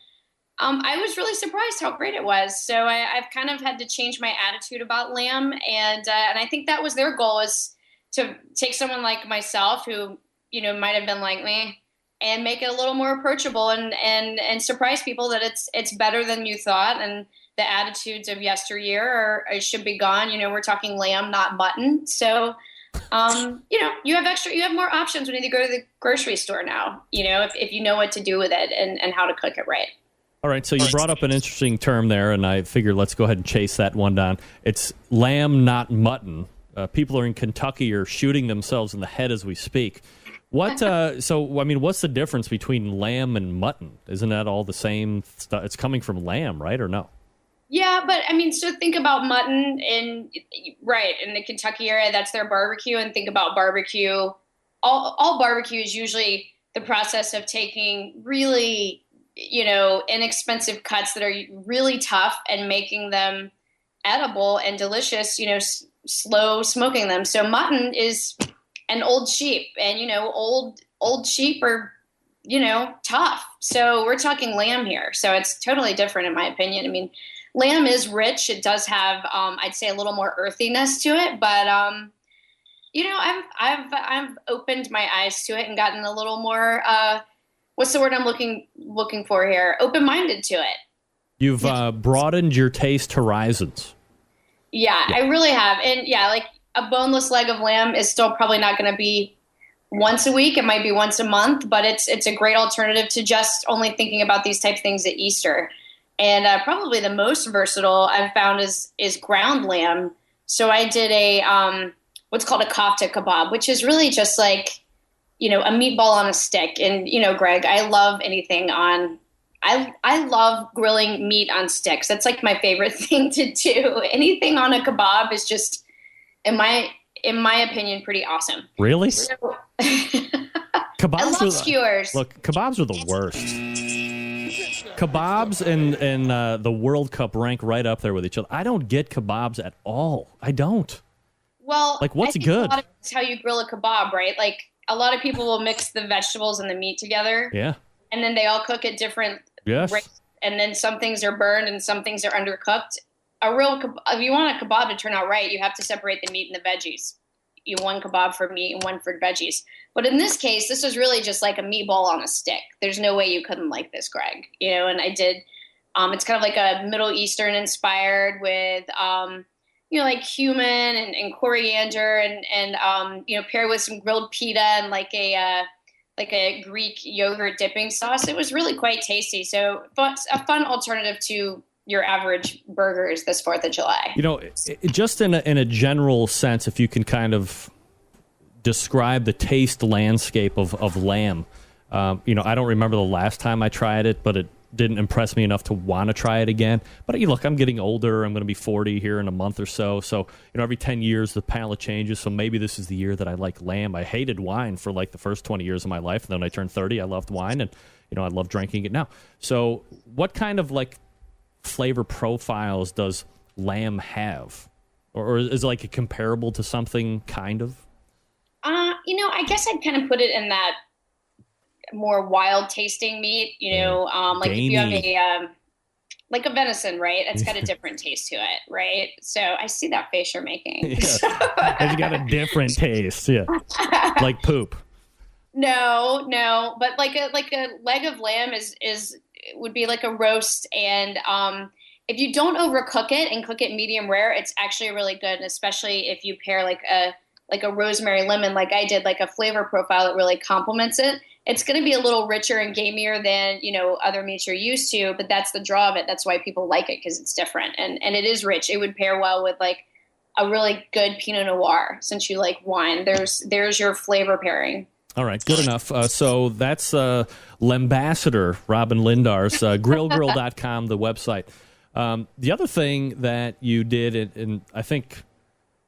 I was really surprised how great it was. So I've kind of had to change my attitude about lamb. And I think that was their goal, is to take someone like myself who, might have been like me and make it a little more approachable and surprise people that it's better than you thought. And the attitudes of yesteryear should be gone. We're talking lamb, not mutton. So You have more options when you go to the grocery store now, if you know what to do with it and how to cook it right. All right, so you brought up an interesting term there, and I figured let's go ahead and chase that one down. It's lamb, not mutton. People are in Kentucky are shooting themselves in the head as we speak. What's the difference between lamb and mutton? Isn't that all the same stuff? It's coming from lamb, right, or no? Yeah, but so think about mutton in the Kentucky area, that's their barbecue, and think about barbecue. All barbecue is usually the process of taking really, inexpensive cuts that are really tough and making them edible and delicious, slow smoking them. So mutton is an old sheep, and, old sheep are, tough. So we're talking lamb here. So it's totally different in my opinion. Lamb is rich. It does have, I'd say, a little more earthiness to it, but I've opened my eyes to it and gotten a little more. What's the word I'm looking for here? Open-minded to it. You've broadened your taste horizons. Yeah, I really have, and like a boneless leg of lamb is still probably not going to be once a week. It might be once a month, but it's a great alternative to just only thinking about these type of things at Easter. And probably the most versatile I've found is ground lamb. So I did a what's called a kofta kebab, which is really just like, a meatball on a stick. And, Greg, I love anything on I love grilling meat on sticks. That's like my favorite thing to do. Anything on a kebab is just, in my opinion, pretty awesome. Really? So, Kebabs I love skewers. Look, kebabs are the worst. Kebabs and the World Cup rank right up there with each other. I don't get kebabs at all. I don't. Well, what's I think good? A lot of it's how you grill a kebab, right? Like a lot of people will mix the vegetables and the meat together. Yeah. And then they all cook at different rates. And then some things are burned and some things are undercooked. If you want a kebab to turn out right, you have to separate the meat and the veggies. You one kebab for meat and one for veggies. But in this case, this was really just like a meatball on a stick. There's no way you couldn't like this, Greg. And I did, it's kind of like a Middle Eastern inspired with, like cumin and coriander and paired with some grilled pita and like a Greek yogurt dipping sauce. It was really quite tasty. So a fun alternative to your average burgers this 4th of July. Just in a general sense, if you can kind of describe the taste landscape of lamb. I don't remember the last time I tried it, but it didn't impress me enough to want to try it again. But look, I'm getting older. I'm going to be 40 here in a month or so. So, every 10 years the palate changes. So maybe this is the year that I like lamb. I hated wine for like the first 20 years of my life. And then when I turned 30, I loved wine, and I love drinking it now. So what kind of like flavor profiles does lamb have? Or is it like comparable to something kind of? I guess I'd kind of put it in that more wild tasting meat, like if you have a venison, right? It's got a different taste to it, right? So I see that face you're making. Yeah. It's got a different taste, yeah. Like poop. No, but like a leg of lamb would be like a roast, and if you don't overcook it and cook it medium rare, it's actually really good, and especially if you pair like a rosemary lemon, like I did, like a flavor profile that really complements it. It's going to be a little richer and gamier than, other meats you're used to, but that's the draw of it. That's why people like it, because it's different. And it is rich. It would pair well with like a really good Pinot Noir, since you like wine. There's your flavor pairing. All right, good enough. So that's Lambassador Robyn Lindars, grrrlgirl.com, the website. The other thing that you did, and I think,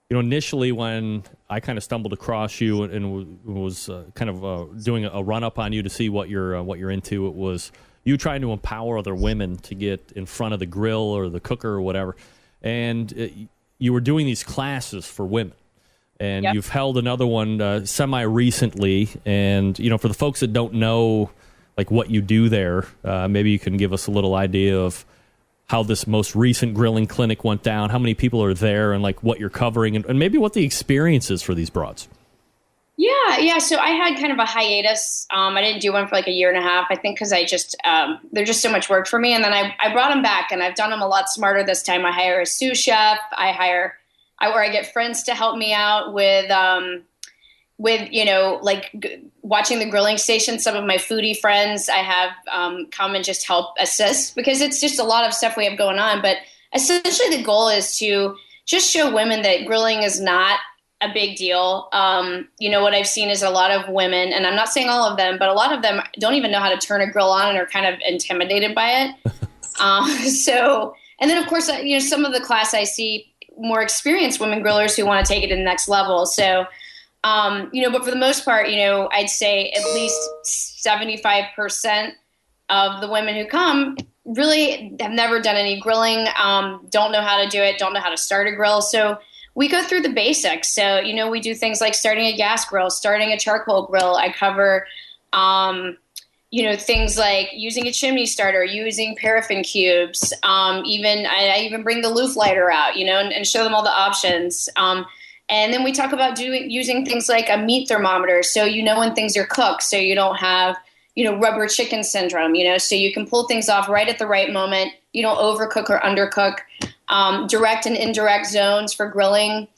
initially when I kind of stumbled across you and was kind of doing a run-up on you to see what you're into, it was you trying to empower other women to get in front of the grill or the cooker or whatever. And you were doing these classes for women. And Yep. You've held another one semi-recently. And, for the folks that don't know like what you do there, maybe you can give us a little idea of how this most recent grilling clinic went down, how many people are there, and like what you're covering, and maybe what the experience is for these broads. Yeah. So I had kind of a hiatus. I didn't do one for like a year and a half, I think, because they're just so much work for me. And then I brought them back, and I've done them a lot smarter this time. I hire a sous chef. I hire I get friends to help me out with watching the grilling station. Some of my foodie friends I have come and just help assist, because it's just a lot of stuff we have going on. But essentially the goal is to just show women that grilling is not a big deal. What I've seen is a lot of women, and I'm not saying all of them, but a lot of them don't even know how to turn a grill on and are kind of intimidated by it. And then of course, some of the class I see more experienced women grillers who want to take it to the next level. So, but for the most part, I'd say at least 75% of the women who come really have never done any grilling, don't know how to do it, don't know how to start a grill. So we go through the basics. So, we do things like starting a gas grill, starting a charcoal grill. I cover, things like using a chimney starter, using paraffin cubes. I even bring the loop lighter out, and show them all the options. And then we talk about using things like a meat thermometer. So, when things are cooked, so you don't have, rubber chicken syndrome, so you can pull things off right at the right moment. You don't overcook or undercook. Direct and indirect zones for grilling,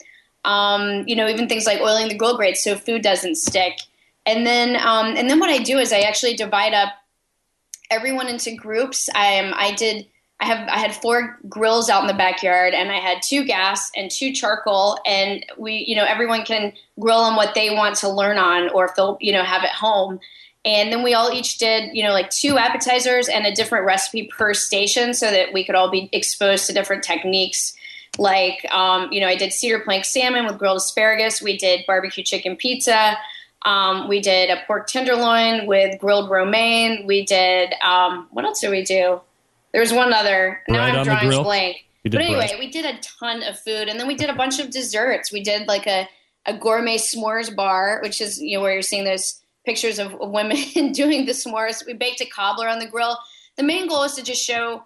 even things like oiling the grill grate so food doesn't stick. And then what I do is I actually divide up everyone into groups. I had 4 grills out in the backyard, and I had 2 gas and 2 charcoal, and everyone can grill on what they want to learn on, or if they'll, have at home. And then we all each did, 2 appetizers and a different recipe per station, so that we could all be exposed to different techniques. Like, I did cedar plank salmon with grilled asparagus. We did barbecue chicken pizza. We did a pork tenderloin with grilled romaine. We did, what else did we do? There was one other. Now I'm drawing a blank. But anyway, we did a ton of food. And then we did a bunch of desserts. We did like a gourmet s'mores bar, which is, where you're seeing those pictures of women doing the s'mores. We baked a cobbler on the grill. The main goal is to just show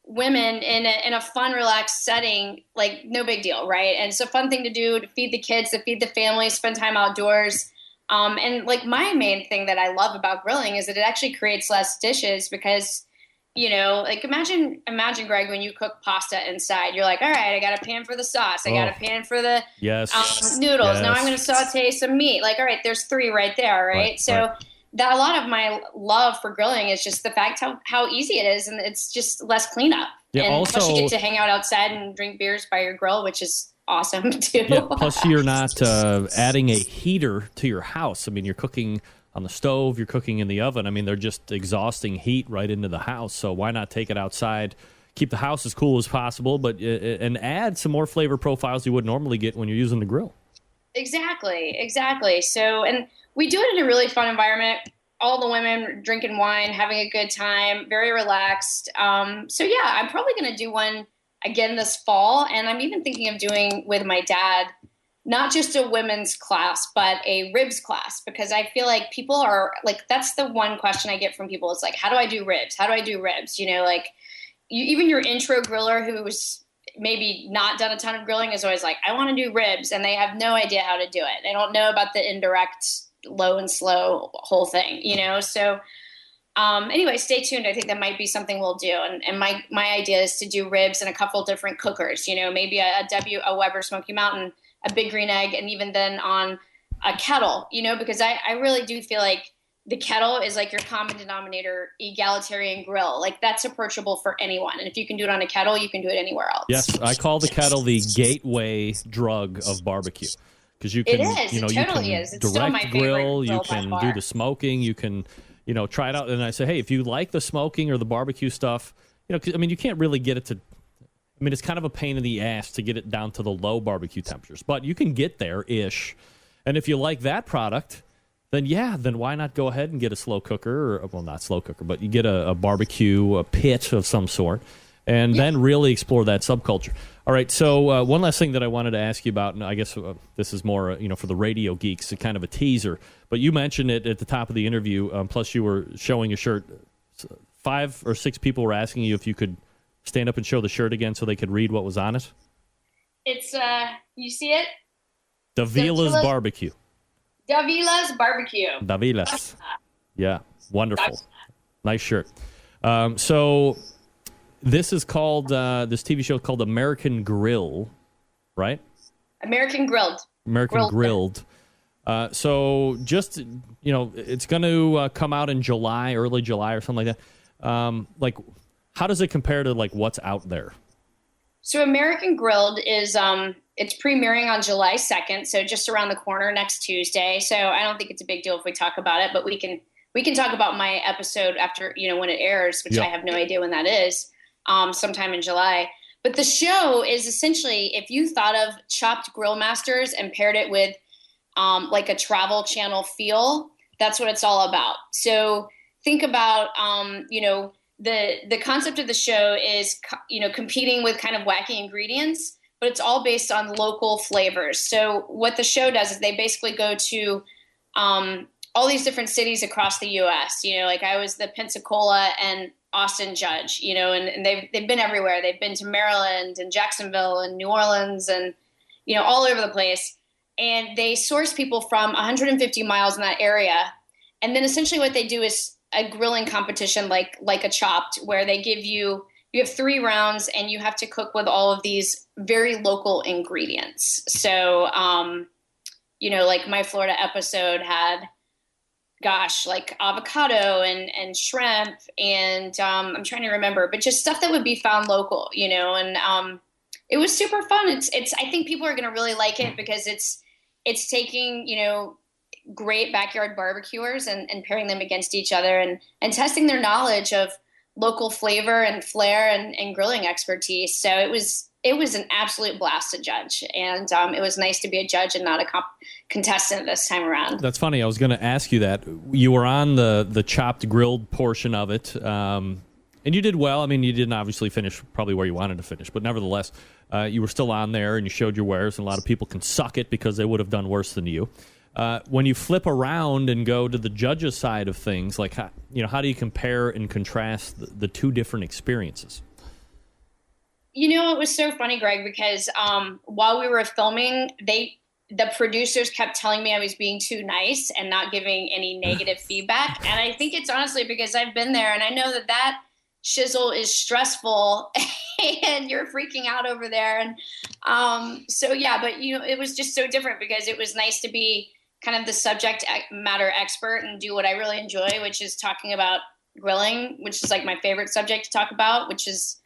women in a fun, relaxed setting, like no big deal, right? And it's a fun thing to do, to feed the kids, to feed the family, spend time outdoors. And like my main thing that I love about grilling is that it actually creates less dishes, because like imagine Greg, when you cook pasta inside, you're like, all right, I got a pan for the sauce. I got a pan for the noodles. Yes. Now I'm going to saute some meat. Like, all right, there's 3 right there. Right. So that a lot of my love for grilling is just the fact how easy it is. And it's just less cleanup. Yeah, and plus you get to hang out outside and drink beers by your grill, which is awesome too. Yeah, plus you're not adding a heater to your house. I mean, you're cooking on the stove, you're cooking in the oven. I mean, they're just exhausting heat right into the house. So why not take it outside, keep the house as cool as possible, but and add some more flavor profiles you would normally get when you're using the grill. Exactly. So, and we do it in a really fun environment. All the women drinking wine, having a good time, very relaxed. So yeah, I'm probably going to do one again this fall. And I'm even thinking of doing with my dad, not just a women's class, but a ribs class, because I feel like people are like, that's the one question I get from people. It's like, how do I do ribs? Even your intro griller who's maybe not done a ton of grilling is always like, I want to do ribs. And they have no idea how to do it. They don't know about the indirect low and slow whole thing, So anyway, stay tuned. I think that might be something we'll do. And my idea is to do ribs in a couple different cookers, maybe a Weber Smoky Mountain, a big green egg, and even then on a kettle, because I really do feel like the kettle is like your common denominator, egalitarian grill. Like that's approachable for anyone. And if you can do it on a kettle, you can do it anywhere else. Yes, I call the kettle the gateway drug of barbecue. Because you can, totally is. It's direct still my grill, you can do the smoking, you can, try it out. And I say, hey, if you like the smoking or the barbecue stuff, you can't really get it to. It's kind of a pain in the ass to get it down to the low barbecue temperatures, but you can get there-ish. And if you like that product, then why not go ahead and get a slow cooker, not slow cooker, but you get a barbecue, a pit of some sort, and then really explore that subculture. All right, so one last thing that I wanted to ask you about, and I guess this is more, for the radio geeks, kind of a teaser, but you mentioned it at the top of the interview, plus you were showing your shirt. 5 or 6 people were asking you if you could stand up and show the shirt again so they could read what was on it. It's, you see it? Davila's Barbecue. Davila's Barbecue. Davila's. Yeah, wonderful. Nice shirt. So this is called, this TV show is called American Grrrl, right? American Grilled. American Grilled. So just, it's going to come out in July, early July or something like that. How does it compare to what's out there? So American Grilled is it's premiering on July 2nd, so just around the corner next Tuesday. So I don't think it's a big deal if we talk about it, but we can talk about my episode after, when it airs, which I have no idea when that is, sometime in July. But the show is essentially, if you thought of Chopped Grill Masters and paired it with a travel channel feel, that's what it's all about. So think about, the concept of the show is, competing with kind of wacky ingredients, but it's all based on local flavors. So what the show does is they basically go to all these different cities across the U.S. I was the Pensacola and Austin judge, and they've been everywhere. They've been to Maryland and Jacksonville and New Orleans and, all over the place. And they source people from 150 miles in that area. And then essentially what they do is a grilling competition like a Chopped, where they give you have 3 rounds and you have to cook with all of these very local ingredients. So, my Florida episode had, avocado and shrimp and I'm trying to remember, but just stuff that would be found local, and it was super fun. It's I think people are going to really like it because it's taking, great backyard barbecuers and pairing them against each other and testing their knowledge of local flavor and flair and grilling expertise. So it was an absolute blast to judge. And it was nice to be a judge and not a contestant this time around. That's funny. I was going to ask you that. You were on the chopped grilled portion of it. And you did well. I mean, you didn't obviously finish probably where you wanted to finish, but nevertheless, you were still on there and you showed your wares, and a lot of people can suck it because they would have done worse than you. When you flip around and go to the judges' side of things, how do you compare and contrast the two different experiences? It was so funny, Greg, because while we were filming, the producers kept telling me I was being too nice and not giving any negative feedback. And I think it's honestly because I've been there and I know that shizzle is stressful and you're freaking out over there. And but it was just so different because it was nice to be kind of the subject matter expert and do what I really enjoy, which is talking about grilling, which is my favorite subject to talk about, which is,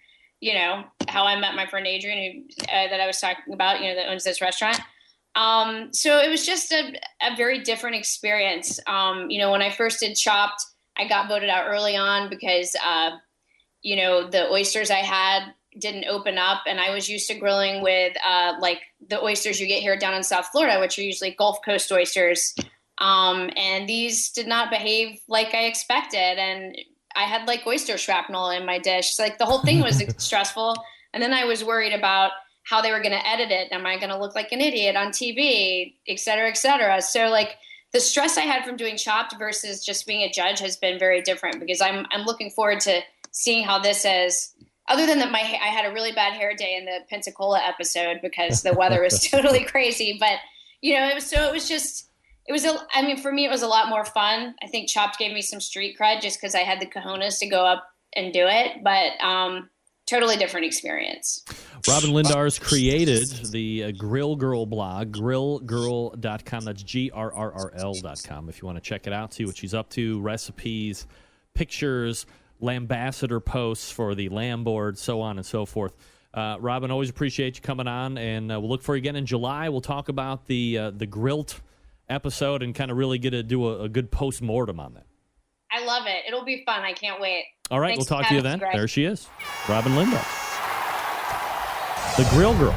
how I met my friend Adrian, that I was talking about, that owns this restaurant. So it was just a very different experience. When I first did Chopped, I got voted out early on because, the oysters I had didn't open up, and I was used to grilling with the oysters you get here down in South Florida, which are usually Gulf Coast oysters. And these did not behave like I expected. And I had like oyster shrapnel in my dish. So, the whole thing was stressful. And then I was worried about how they were going to edit it. Am I going to look like an idiot on TV, et cetera, et cetera. So the stress I had from doing Chopped versus just being a judge has been very different, because I'm looking forward to seeing how this is. Other than that, I had a really bad hair day in the Pensacola episode because the weather was totally crazy. But, for me, it was a lot more fun. I think Chopped gave me some street cred just because I had the cojones to go up and do it. But totally different experience. Robyn Lindars created the Grrrl Girl blog, grrrlgirl.com. That's GRRRL.com if you want to check it out, see what she's up to, recipes, pictures, Lambassador posts for the Lamb board, so on and so forth. Robyn, always appreciate you coming on, and we'll look for you again in July. We'll talk about the Grilled episode and kind of really get to do a good post-mortem on that. I love it. It'll be fun. I can't wait. All right, Thanks we'll talk to you then. Greg. There she is, Robyn Lindars. The Grrrl Girl.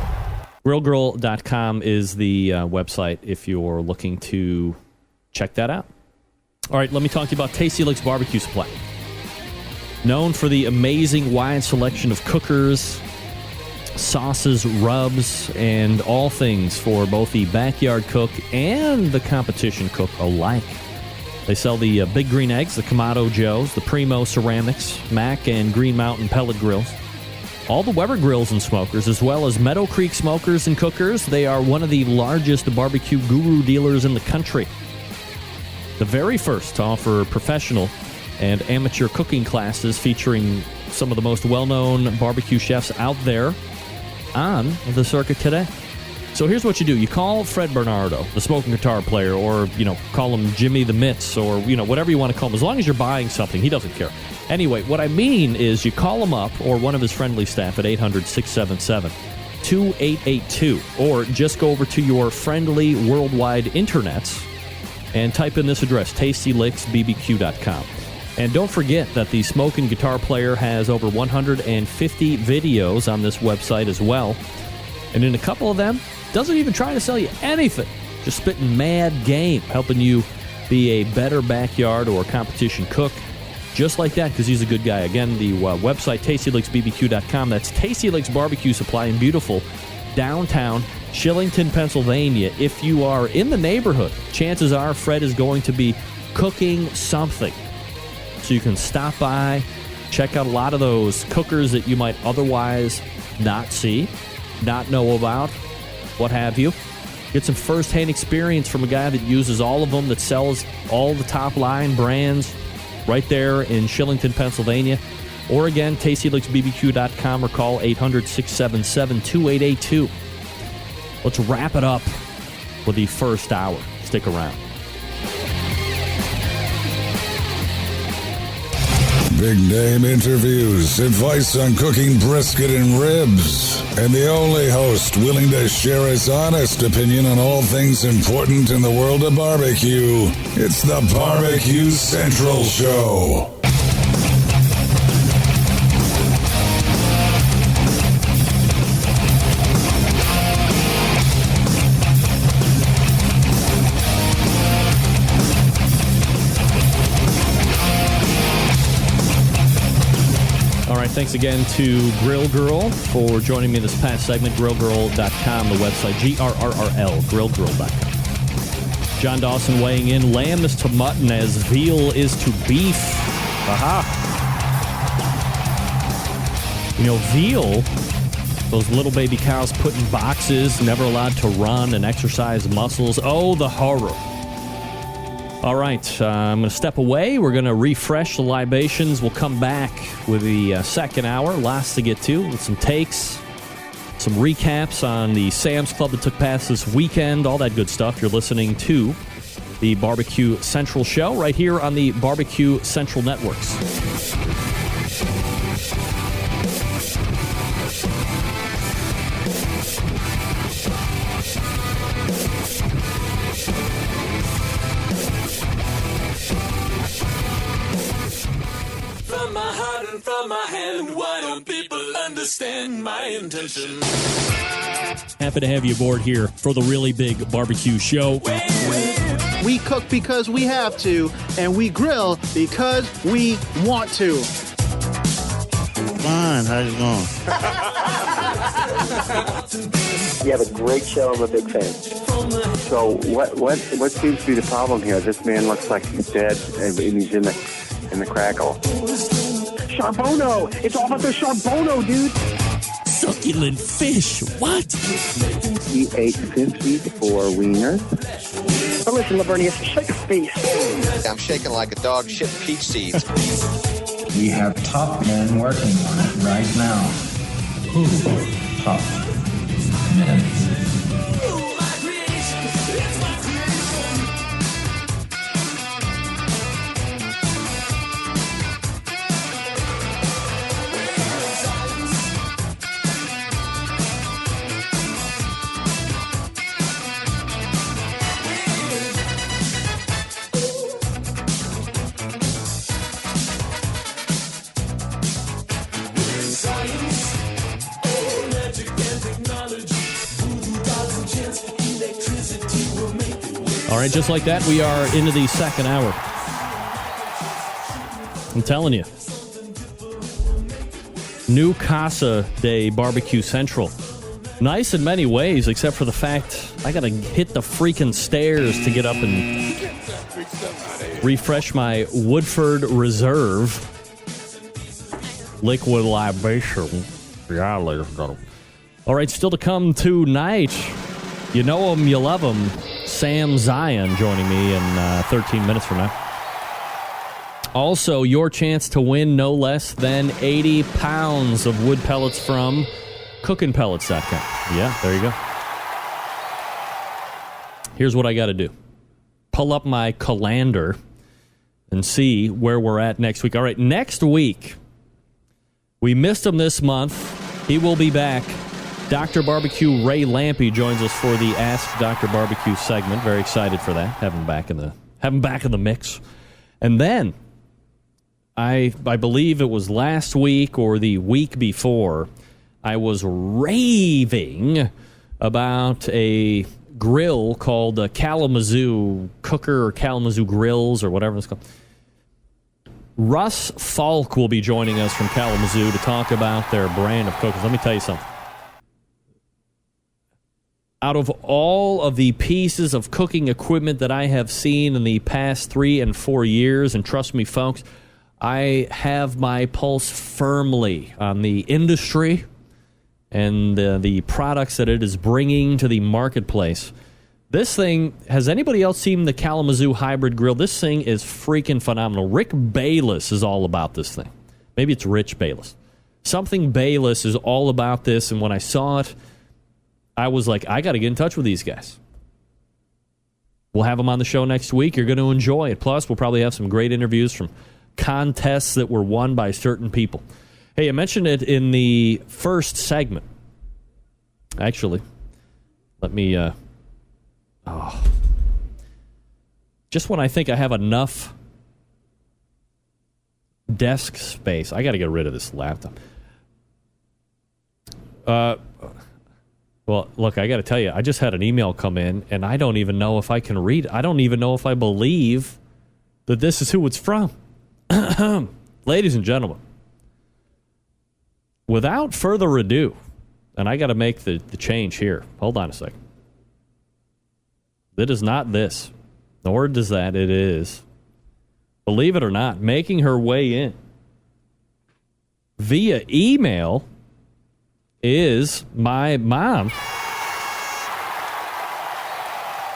GrrrlGirl.com is the website if you're looking to check that out. All right, let me talk to you about Tasty Licks Barbecue Supply. Known for the amazing wide selection of cookers, sauces, rubs, and all things for both the backyard cook and the competition cook alike. They sell the Big Green Eggs, the Kamado Joes, the Primo Ceramics, Mac and Green Mountain pellet grills, all the Weber grills and smokers, as well as Meadow Creek smokers and cookers. They are one of the largest barbecue guru dealers in the country. The very first to offer professional and amateur cooking classes featuring some of the most well-known barbecue chefs out there on the circuit today. So here's what you do. You call Fred Bernardo, the smoking guitar player, or, call him Jimmy the Mitts, or, whatever you want to call him. As long as you're buying something, he doesn't care. Anyway, what I mean is you call him up, or one of his friendly staff at 800-677-2882, or just go over to your friendly worldwide internets and type in this address, tastylicksbbq.com. And don't forget that the smoking guitar player has over 150 videos on this website as well. And in a couple of them, doesn't even try to sell you anything. Just spitting mad game, helping you be a better backyard or competition cook. Just like that, because he's a good guy. Again, the website, tastylicksbbq.com. That's Tasty Licks Barbecue Supply in beautiful downtown Shillington, Pennsylvania. If you are in the neighborhood, chances are Fred is going to be cooking something. So you can stop by, check out a lot of those cookers that you might otherwise not see, not know about, what have you. Get some first-hand experience from a guy that uses all of them, that sells all the top-line brands right there in Shillington, Pennsylvania. Or again, tastylicksbbq.com, or call 800-677-2882. Let's wrap it up with the first hour. Stick around. Big name interviews, advice on cooking brisket and ribs, and the only host willing to share his honest opinion on all things important in the world of barbecue. It's the Barbecue Central Show. Thanks again to Grrrl Girl for joining me this past segment. GrrrlGirl.com, the website, GRRRL, GrrrlGirl.com. John Dawson weighing in. Lamb is to mutton as veal is to beef. Aha. Veal, those little baby cows put in boxes, never allowed to run and exercise muscles. Oh, the horror. All right, I'm going to step away. We're going to refresh the libations. We'll come back with the second hour. Lots to get to, with some takes, some recaps on the Sam's Club that took place this weekend, all that good stuff. You're listening to the Barbecue Central Show right here on the Barbecue Central Networks. My hand, why don't people understand my intention? Happy to have you aboard here for the really big barbecue show. We cook because we have to, and we grill because we want to. Fine, how's it going? You have a great show. I'm a big fan. So what seems to be the problem here? This man looks like he's dead, and he's in the crackle. Charbono! It's all about the charbono, dude! Succulent fish, what? He ate 54 wieners. But listen, Lavernius, shake a face. I'm shaking like a dog shit peach seeds. We have top men working on it right now. Who? Top men. All right, just like that, we are into the second hour. I'm telling you. New Casa de Barbecue Central. Nice in many ways, except for the fact I got to hit the freaking stairs to get up and refresh my Woodford Reserve liquid libation. Yeah, ladies and gentlemen. All right, still to come tonight. You know him, you love him. Sam Zion joining me in 13 minutes from now. Also, your chance to win no less than 80 pounds of wood pellets from CookinPellets.com. Yeah, there you go. here's what I got to do. Pull up my calendar and see where we're at next week. All right, next week, we missed him this month. He will be back. Dr. Barbecue Ray Lampe joins us for the Ask Dr. Barbecue segment. Very excited for that. Have him back in the mix. And then, I believe it was last week or the week before, I was raving about a grill called Kalamazoo Cooker or Kalamazoo Grills or whatever it's called. Russ Falk will be joining us from Kalamazoo to talk about their brand of cookers. Let me tell you something. Out of all of the pieces of cooking equipment that I have seen in the past 3 and 4 years, and trust me, folks, I have my pulse firmly on the industry and the products that it is bringing to the marketplace. This thing, has anybody else seen the Kalamazoo Hybrid Grill? This thing is freaking phenomenal. Rick Bayless is all about this thing. Maybe it's Rich Bayless. Something Bayless is all about this, and when I saw it, I was like, I got to get in touch with these guys. We'll have them on the show next week. You're going to enjoy it. Plus, we'll probably have some great interviews from contests that were won by certain people. Hey, I mentioned it in the first segment. Actually, let me... Just when I think I have enough desk space, I got to get rid of this laptop. Well, look, I got to tell you, I just had an email come in, and I don't even know if I can read it. I don't even know if I believe that this is who it's from. Ladies and gentlemen, without further ado, and I got to make the change here. Hold on a second. It is not this, nor does that. It is, believe it or not, making her way in via email is my mom.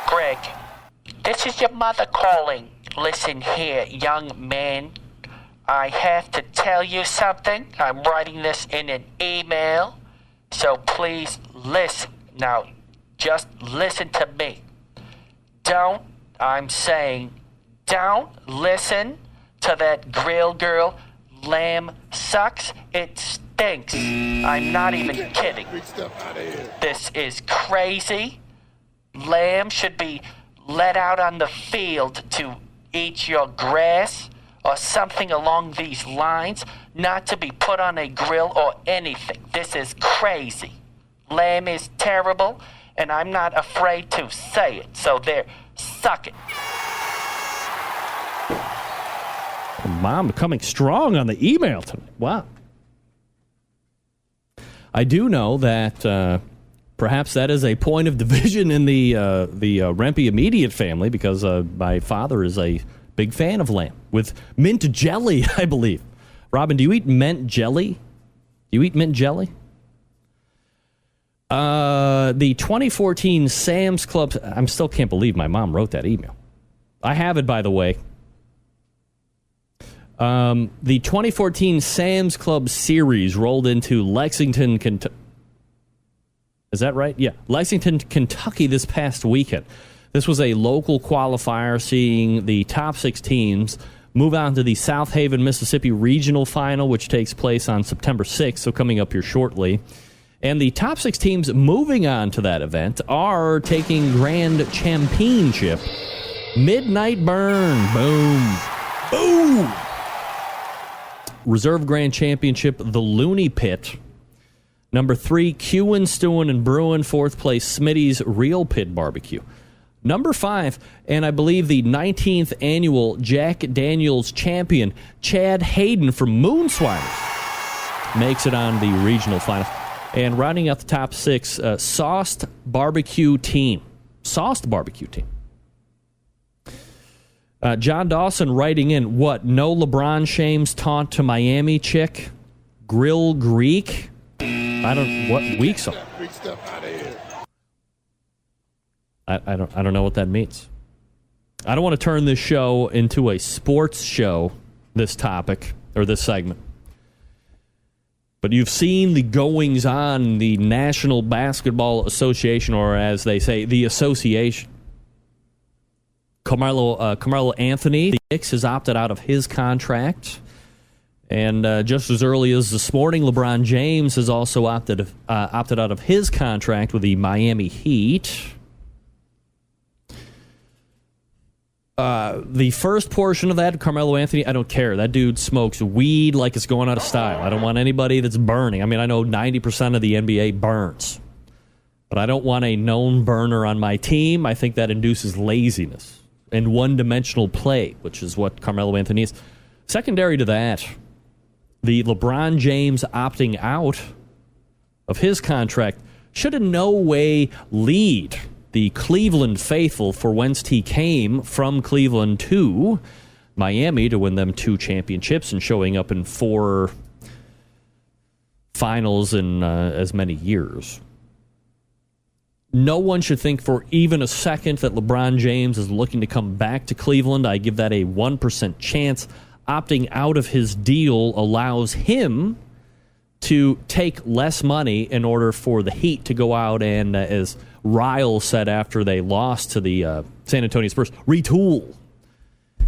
Greg, this is your mother calling. Listen here, young man. I have to tell you something. I'm writing this in an email, so please listen. Now, just listen to me. Don't listen to that Grrrl Girl. Lamb sucks. It stinks. I'm not even kidding. This is crazy. Lamb should be let out on the field to eat your grass or something along these lines, not to be put on a grill or anything. This is crazy. Lamb is terrible, and I'm not afraid to say it. So there, suck it. Mom coming strong on the email tonight. Wow. I do know that perhaps that is a point of division in the Rempe immediate family, because my father is a big fan of lamb with mint jelly, I believe. Robyn, do you eat mint jelly? Do you eat mint jelly? The 2014 Sam's Club... I still can't believe my mom wrote that email. I have it, by the way. The 2014 Sam's Club series rolled into Lexington, Kentucky. Is that right? Yeah. Lexington, Kentucky this past weekend. This was a local qualifier seeing the top 6 teams move on to the South Haven, Mississippi regional final, which takes place on September 6th, so coming up here shortly. And the top 6 teams moving on to that event are taking Grand Championship. Midnight Burn. Boom. Boom. Reserve Grand Championship, the Looney Pit. Number 3, Cookin, Stewin, and Brewin. 4th place, Smitty's Real Pit Barbecue. Number 5, and I believe the 19th annual Jack Daniels champion, Chad Hayden from Moonswiners, makes it on the regional final. And rounding out the top 6, Sauced Barbecue Team. Sauced Barbecue Team. John Dawson writing in, what, no LeBron James taunt to Miami chick? Grill Greek? I don't, what, weak song? I don't know what that means. I don't want to turn this show into a sports show, this topic, or this segment. But you've seen the goings-on, the National Basketball Association, or as they say, the association. Carmelo Anthony, the Knicks, has opted out of his contract. And just as early as this morning, LeBron James has also opted out of his contract with the Miami Heat. The first portion of that, Carmelo Anthony, I don't care. That dude smokes weed like it's going out of style. I don't want anybody that's burning. I mean, I know 90% of the NBA burns. But I don't want a known burner on my team. I think that induces laziness and one-dimensional play, which is what Carmelo Anthony is. Secondary to that, the LeBron James opting out of his contract should in no way lead the Cleveland faithful, for whence he came from Cleveland to Miami to win them 2 championships and showing up in 4 finals in as many years. No one should think for even a second that LeBron James is looking to come back to Cleveland. I give that a 1% chance. Opting out of his deal allows him to take less money in order for the Heat to go out and, as Ryle said after they lost to the San Antonio Spurs, retool.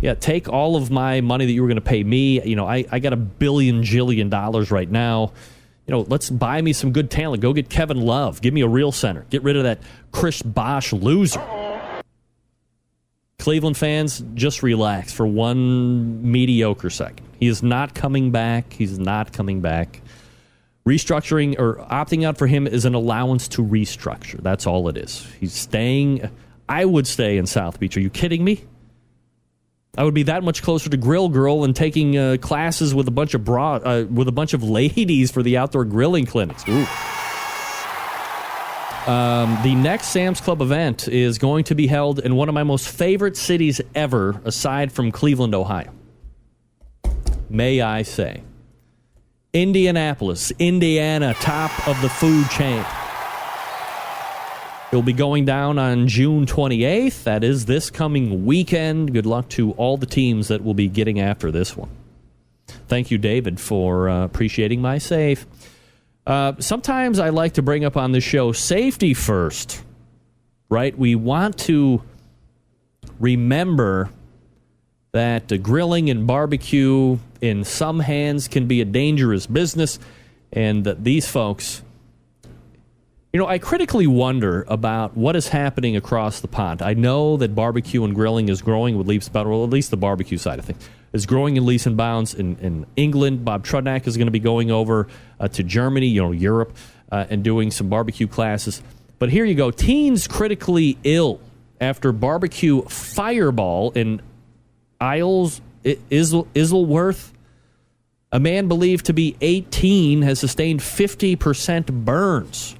Yeah, take all of my money that you were going to pay me. You know, I got $1 billion right now. You know, let's buy me some good talent. Go get Kevin Love. Give me a real center. Get rid of that Chris Bosh loser. Cleveland fans, just relax for one mediocre second. He is not coming back. He's not coming back. Restructuring or opting out for him is an allowance to restructure. That's all it is. He's staying. I would stay in South Beach. Are you kidding me? I would be that much closer to Grrrl Girl and taking classes with a bunch of ladies for the outdoor grilling clinics. Ooh. The next Sam's Club event is going to be held in one of my most favorite cities ever, aside from Cleveland, Ohio. May I say, Indianapolis, Indiana, top of the food chain. It'll be going down on June 28th. That is this coming weekend. Good luck to all the teams that will be getting after this one. Thank you, David, for appreciating my save. Sometimes I like to bring up on this show safety first, right? We want to remember that grilling and barbecue in some hands can be a dangerous business, and that these folks... You know, I critically wonder about what is happening across the pond. I know that barbecue and grilling is growing with leaps and bounds, well, at least the barbecue side of things is growing in leaps and bounds in England. Bob Trudnak is going to be going over to Germany, Europe, and doing some barbecue classes. But here you go. Teens critically ill after barbecue fireball in Isleworth. A man believed to be 18 has sustained 50% burns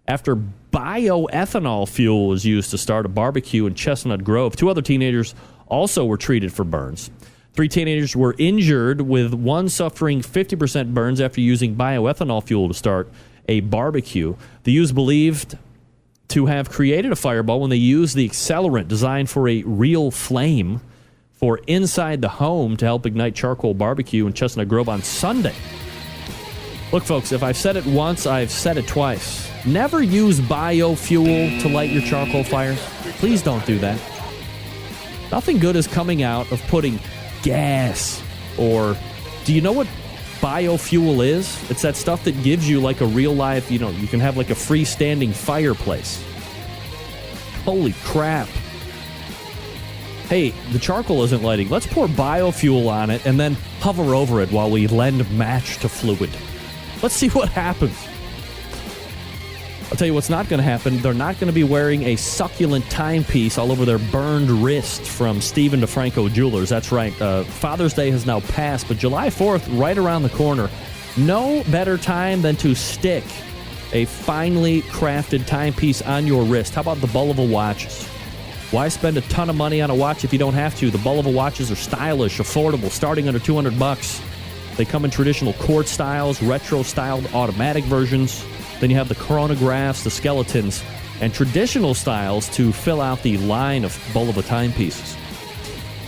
after bioethanol fuel was used to start a barbecue in Chestnut Grove. 2 other teenagers also were treated for burns. 3 teenagers were injured, with one suffering 50% burns after using bioethanol fuel to start a barbecue. The youths believed to have created a fireball when they used the accelerant designed for a real flame for inside the home to help ignite charcoal barbecue in Chestnut Grove on Sunday. Look, folks, if I've said it once, I've said it twice. Never use biofuel to light your charcoal fires. Please don't do that. Nothing good is coming out of putting gas or... Do you know what biofuel is? It's that stuff that gives you like a real life, you can have like a freestanding fireplace. Holy crap. Hey, the charcoal isn't lighting. Let's pour biofuel on it and then hover over it while we lend match to fluid. Let's see what happens. I'll tell you what's not going to happen. They're not going to be wearing a succulent timepiece all over their burned wrist from Stephen DeFranco Jewelers. That's right. Father's Day has now passed, but July 4th, right around the corner. No better time than to stick a finely crafted timepiece on your wrist. How about the Bulova watches? Why spend a ton of money on a watch if you don't have to? The Bulova watches are stylish, affordable, starting under $200. They come in traditional quartz styles, retro-styled automatic versions. Then you have the chronographs, the skeletons, and traditional styles to fill out the line of Bulova timepieces.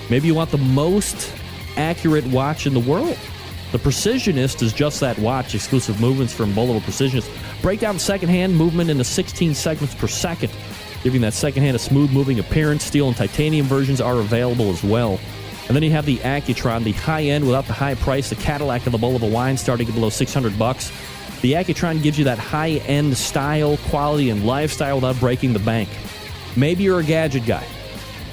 Maybe you want the most accurate watch in the world. The Precisionist is just that watch. Exclusive movements from Bulova Precisionist. Break down secondhand movement into 16 segments per second. giving that second-hand a smooth-moving appearance. Steel and titanium versions are available as well. And then you have the Accutron, the high-end without the high price, the Cadillac of the bowl of a wine, starting at below $600. The Accutron gives you that high-end style, quality, and lifestyle without breaking the bank. Maybe you're a gadget guy.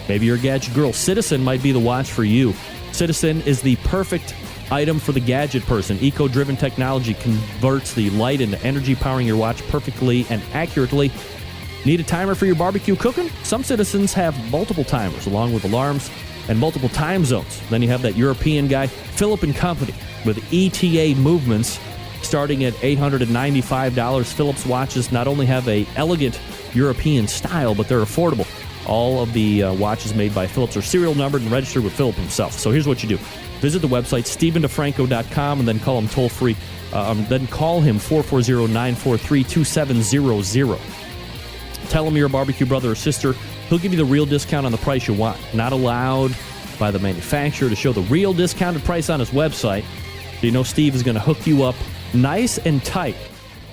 Maybe you're a gadget girl. Citizen might be the watch for you. Citizen is the perfect item for the gadget person. Eco-driven technology converts the light into energy, powering your watch perfectly and accurately. Need a timer for your barbecue cooking? Some Citizens have multiple timers, along with alarms and multiple time zones. Then you have that European guy, Philip & Company, with ETA movements starting at $895. Phillips watches not only have a elegant European style, but they're affordable. All of the watches made by Phillips are serial numbered and registered with Philip himself. So here's what you do. Visit the website, StephenDeFranco.com, and then call him toll-free. Then call him 440-943-2700. Tell him you're a barbecue brother or sister. He'll give you the real discount on the price you want. Not allowed by the manufacturer to show the real discounted price on his website. You know Steve is going to hook you up nice and tight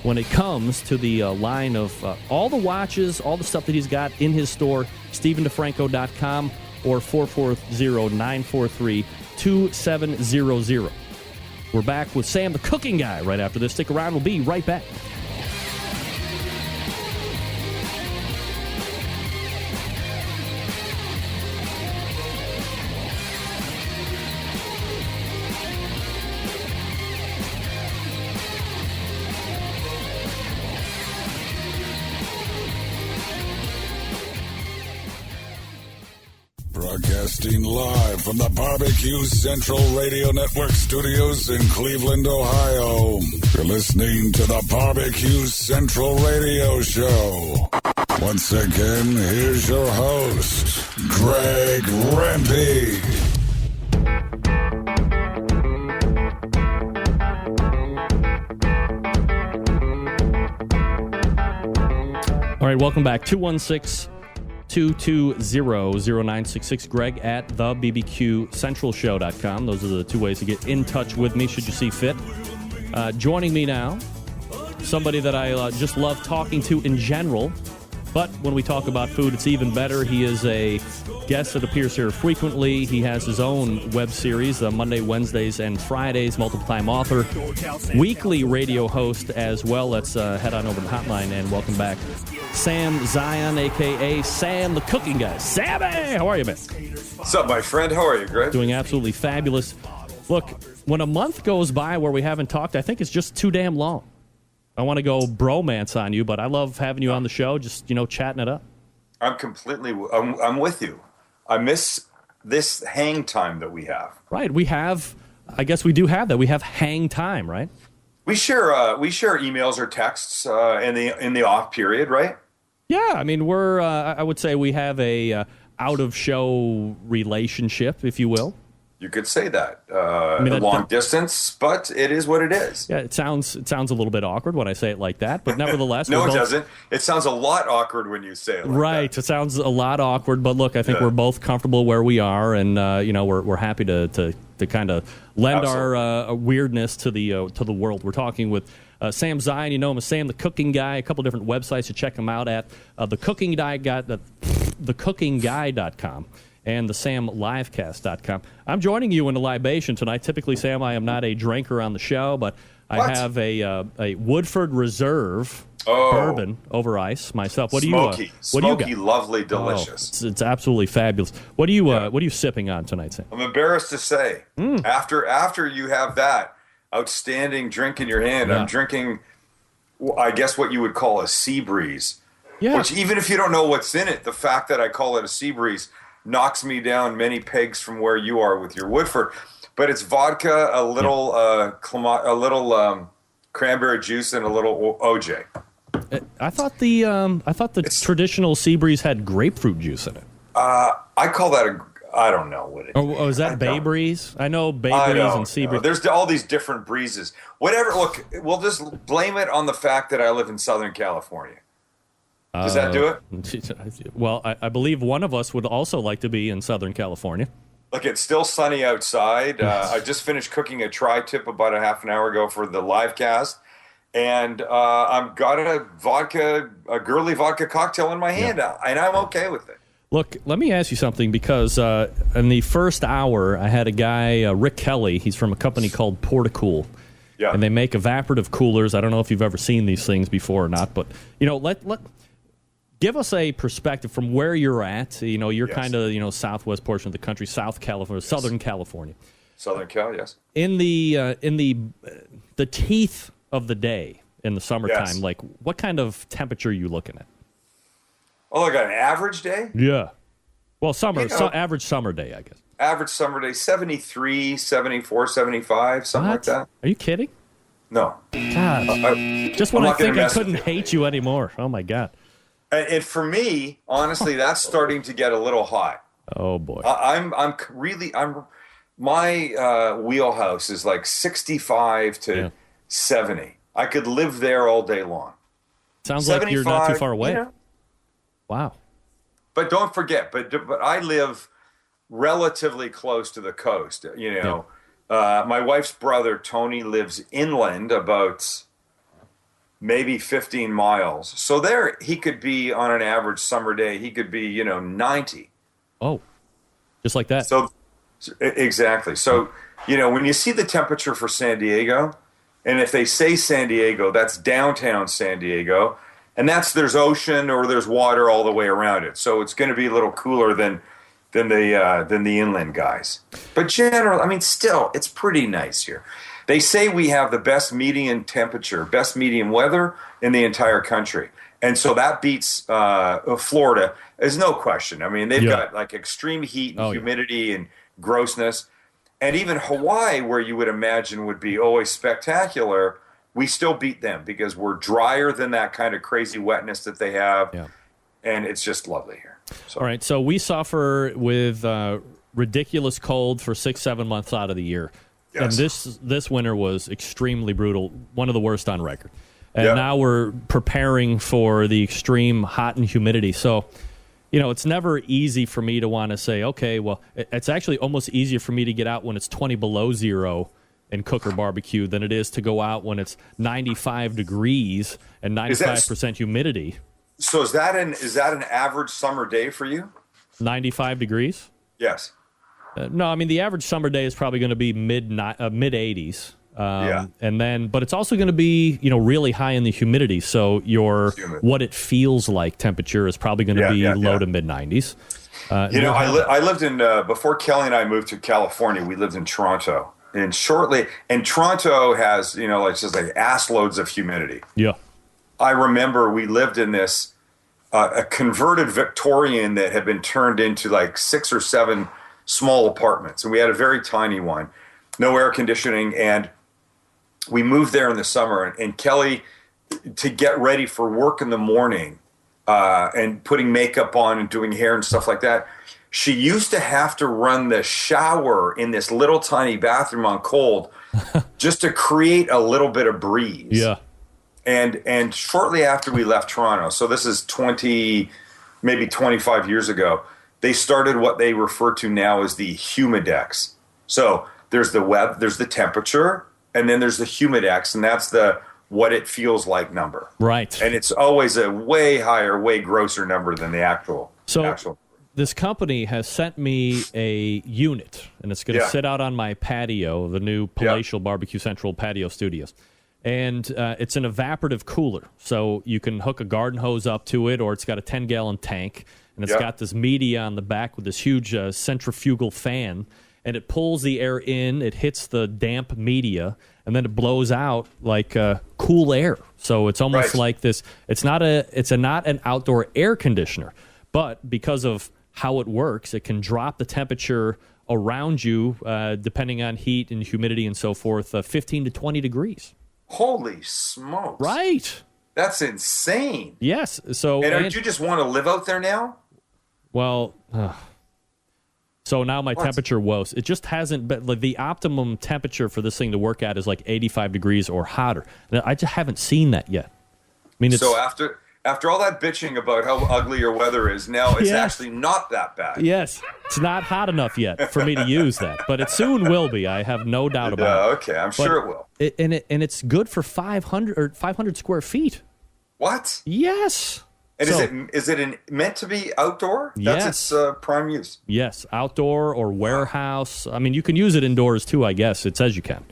when it comes to the line of all the watches, all the stuff that he's got in his store, StephenDeFranco.com or 440-943-2700. We're back with Sam, the cooking guy, right after this. Stick around. We'll be right back. Broadcasting live from the Barbecue Central Radio Network studios in Cleveland, Ohio. You're listening to the Barbecue Central Radio Show. Once again, here's your host, Greg Rempe. All right, welcome back. 216-220-0966. Greg at thebbqcentralshow.com. Those are the two ways to get in touch with me should you see fit. Joining me now, somebody that I just love talking to in general, but when we talk about food, it's even better. He is a guest that appears here frequently. He has his own web series, Monday, Wednesdays, and Fridays, multiple-time author, weekly radio host as well. Let's head on over to the hotline and welcome back Sam Zion, a.k.a. Sam, the cooking guy. Sammy, how are you, man? What's up, my friend? How are you, Greg? Doing absolutely fabulous. Look, when a month goes by where we haven't talked, I think it's just too damn long. I want to go bromance on you, but I love having you on the show, just, chatting it up. I'm with you. I miss this hang time that we have. Right. We have, I guess we do have that. We have hang time, right? We share emails or texts in the off period, right? Yeah. I mean, I would say we have a out-of-show relationship, if you will. You could say that. Long distance, but it is what it is. Yeah, it sounds a little bit awkward when I say it like that, but nevertheless... No, it doesn't. It sounds a lot awkward when you say it like right, that. It sounds a lot awkward, but look, I think we're both comfortable where we are, and we're happy to kind of lend our weirdness to the world. We're talking with Sam Zion. You know him as Sam, the cooking guy. A couple different websites to check him out at. thecooking.com. and the SamLivecast.com. I'm joining you in a libation tonight. Typically, Sam, I am not a drinker on the show, but I have a Woodford Reserve bourbon over ice myself. What do you got? Lovely, delicious. It's absolutely fabulous. What are you sipping on tonight, Sam? I'm embarrassed to say, after you have that outstanding drink in your hand, I'm drinking, I guess what you would call a sea breeze. Yeah. Which, even if you don't know what's in it, the fact that I call it a sea breeze knocks me down many pegs from where you are with your Woodford. But it's vodka, a little cranberry juice, and a little OJ. I thought the traditional sea breeze had grapefruit juice in it. I call that I don't know what it is. Oh, is that Bay Breeze? I know Bay Breeze and Sea Breeze. There's all these different breezes. Whatever. Look, we'll just blame it on the fact that I live in Southern California. Does that do it? Well, I believe one of us would also like to be in Southern California. Look, it's still sunny outside. I just finished cooking a tri-tip about a half an hour ago for the live cast, and I've got a girly vodka cocktail in my hand, and I'm okay with it. Look, let me ask you something, because in the first hour, I had a guy, Rick Kelly. He's from a company called Portacool. Yeah. And they make evaporative coolers. I don't know if you've ever seen these things before or not, but, give us a perspective from where you're at. You're kind of, southwest portion of the country, Southern California. Southern Cal, yes. In the teeth of the day in the summertime, like, what kind of temperature are you looking at? Oh, like an average day? Yeah. Well, average summer day, I guess. Average summer day, 73, 74, 75, something like that. Are you kidding? No. God. Just when I think I couldn't hate you anymore. Oh, my God. And for me, honestly, that's starting to get a little hot. Oh, boy. My wheelhouse is like 65 to 70. I could live there all day long. Sounds like you're not too far away. Wow. But don't forget, but I live relatively close to the coast. My wife's brother, Tony, lives inland about maybe 15 miles. So there he could be on an average summer day, he could be, 90. Oh, just like that. So exactly. So, when you see the temperature for San Diego, and if they say San Diego, that's downtown San Diego. And there's ocean or there's water all the way around it. So it's going to be a little cooler than the inland guys. But still, it's pretty nice here. They say we have the best median temperature, best median weather in the entire country. And so that beats Florida. There's no question. They've got like extreme heat and humidity and grossness. And even Hawaii, where you would imagine would be always spectacular, we still beat them because we're drier than that kind of crazy wetness that they have. Yeah. And it's just lovely here. So. All right. So we suffer with ridiculous cold for 6-7 months out of the year. Yes. And this winter was extremely brutal, one of the worst on record. And now we're preparing for the extreme hot and humidity. So, it's never easy for me to want to say, okay, well, it's actually almost easier for me to get out when it's 20 below zero and cook or barbecue than it is to go out when it's 95 degrees and 95% humidity. So is that an average summer day for you? 95 degrees? Yes. No, the average summer day is probably going to be mid 80s. But it's also going to be, really high in the humidity. So what it feels like temperature is probably going to be low to mid 90s. I lived in before Kelly and I moved to California. We lived in Toronto. And Toronto has, it's just like ass loads of humidity. Yeah. I remember we lived in this, a converted Victorian that had been turned into like 6 or 7 small apartments. And we had a very tiny one, no air conditioning. And we moved there in the summer. And Kelly, to get ready for work in the morning and putting makeup on and doing hair and stuff like that, she used to have to run the shower in this little tiny bathroom on cold just to create a little bit of breeze. Yeah. And shortly after we left Toronto, so this is maybe 25 years ago, they started what they refer to now as the humidex. So there's the temperature, and then there's the humidex, and that's the what it feels like number. Right. And it's always a way higher, way grosser number than the actual. This company has sent me a unit, and it's going to sit out on my patio, the new Palatial Barbecue Central patio studios. And it's an evaporative cooler. So you can hook a garden hose up to it, or it's got a 10-gallon tank, and it's got this media on the back with this huge centrifugal fan, and it pulls the air in, it hits the damp media, and then it blows out like cool air. So it's almost like this. It's not an outdoor air conditioner, but because of how it works, it can drop the temperature around you, depending on heat and humidity and so forth, 15 to 20 degrees. Holy smokes. Right. That's insane. Yes. So, and don't you just want to live out there now? Well, so now my temperature woes. It just hasn't been, like, the optimum temperature for this thing to work at is like 85 degrees or hotter. I just haven't seen that yet. So after After all that bitching about how ugly your weather is, now it's actually not that bad. Yes, it's not hot enough yet for me to use that, but it soon will be. I have no doubt about it. Okay, I'm sure it will. And it's good for 500 square feet. What? Yes. And is it meant to be outdoor? Yes. That's its prime use. Yes, outdoor or warehouse. I mean, you can use it indoors too, I guess. It says you can.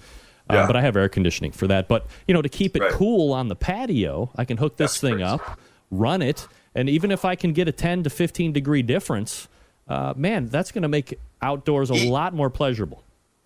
But I have air conditioning for that. But, to keep it cool on the patio, I can hook this thing up, run it, and even if I can get a 10 to 15 degree difference, man, that's going to make outdoors a lot more pleasurable.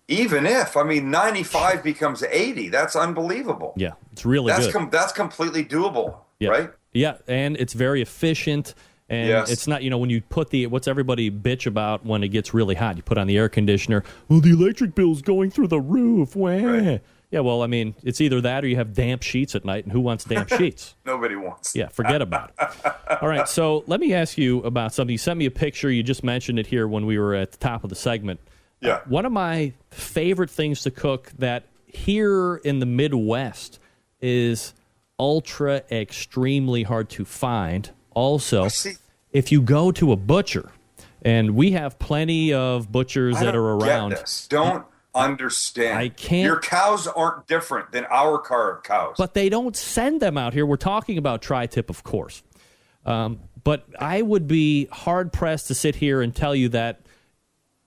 Even if, 95 becomes 80, that's unbelievable. Yeah, it's really good. That's completely doable, right? Yeah, and it's very efficient. And it's not, when you put what's everybody bitch about when it gets really hot? You put on the air conditioner. Well, the electric bill's going through the roof. Right. Yeah, well, it's either that or you have damp sheets at night, and who wants damp sheets? Nobody wants. Yeah, forget about it. All right, so let me ask you about something. You sent me a picture. You just mentioned it here when we were at the top of the segment. Yeah. One of my favorite things to cook that here in the Midwest is ultra extremely hard to find. Also, if you go to a butcher, and we have plenty of butchers that are around. Don't understand. I can't. Your cows aren't different than our cows. But they don't send them out here. We're talking about tri-tip, of course. But I would be hard-pressed to sit here and tell you that,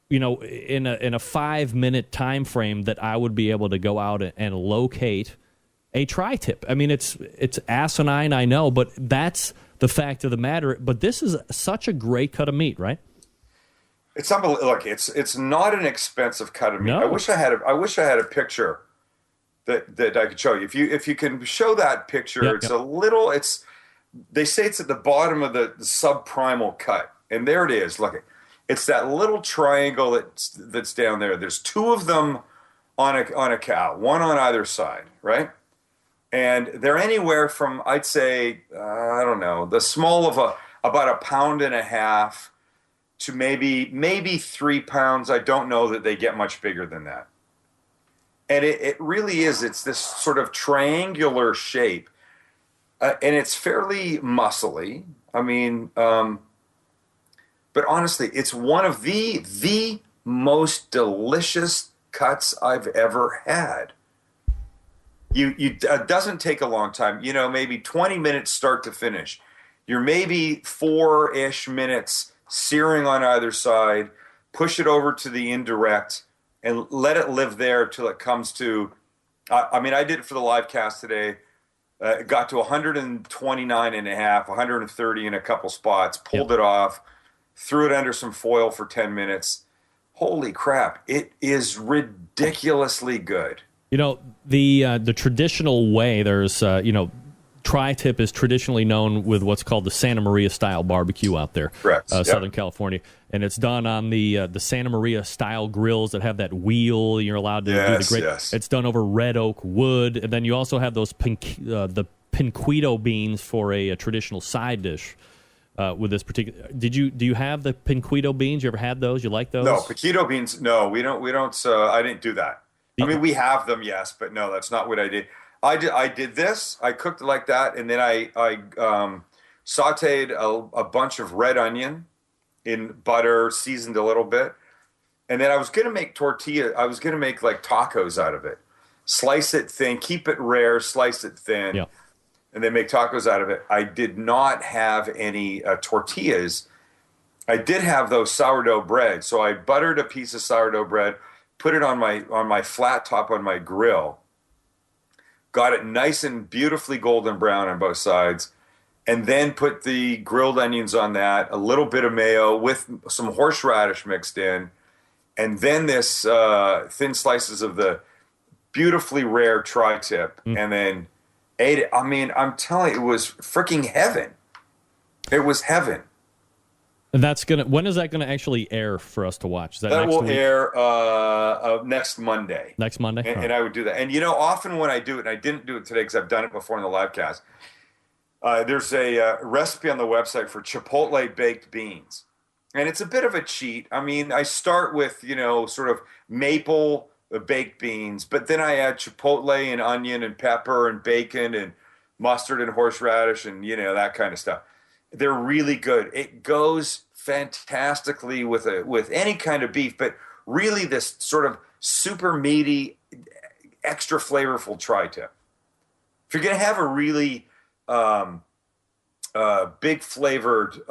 in a 5-minute time frame that I would be able to go out and locate a tri-tip. It's asinine, I know, but that's the fact of the matter. But this is such a great cut of meat, right? It's unbelievable. Look, it's not an expensive cut of meat. No. I wish I had a picture that I could show you. If you can show that picture, it's a little. They say it's at the bottom of the subprimal cut, and there it is. Look, it's that little triangle that's down there. There's two of them on a cow, one on either side, right? And they're anywhere from, I'd say, I don't know, the small of about 1.5 pounds to maybe 3 pounds. I don't know that they get much bigger than that. And it really is. It's this sort of triangular shape, and it's fairly muscly. But honestly, it's one of the most delicious cuts I've ever had. It doesn't take a long time. Maybe 20 minutes start to finish. You're maybe 4-ish minutes searing on either side. Push it over to the indirect and let it live there till it comes to. I did it for the live cast today. It got to 129 and a half, 130 in a couple spots. Pulled it off, threw it under some foil for 10 minutes. Holy crap! It is ridiculously good. The traditional way, there's, tri-tip is traditionally known with what's called the Santa Maria style barbecue out there. Correct. Southern California. And it's done on the Santa Maria style grills that have that wheel. You're allowed to do the grill. Yes. It's done over red oak wood. And then you also have those the pinquito beans for a traditional side dish. With this particular, do you have the pinquito beans? You ever had those? You like those? No, pinquito beans. No, we don't. I didn't do that. We have them, yes, but no, that's not what I did. I did this. I cooked it like that, and then I sautéed a bunch of red onion in butter, seasoned a little bit, and then I was going to make tortilla. I was going to make like tacos out of it. Slice it thin, keep it rare, slice it thin, and then make tacos out of it. I did not have any tortillas. I did have those sourdough bread, so I buttered a piece of sourdough bread, put it on my flat top on my grill, got it nice and beautifully golden brown on both sides, and then put the grilled onions on that, a little bit of mayo with some horseradish mixed in, and then this thin slices of the beautifully rare tri-tip, and then ate it. I'm telling you, it was freaking heaven. It was heaven. And when is that gonna actually air for us to watch? Is that that next will week? air next Monday. Next Monday? And I would do that. And often when I do it, and I didn't do it today because I've done it before in the live cast, there's a recipe on the website for Chipotle baked beans. And it's a bit of a cheat. I start with, sort of maple baked beans, but then I add Chipotle and onion and pepper and bacon and mustard and horseradish and, that kind of stuff. They're really good. It goes fantastically with any kind of beef, but really this sort of super meaty, extra flavorful tri-tip. If you're going to have a really big flavored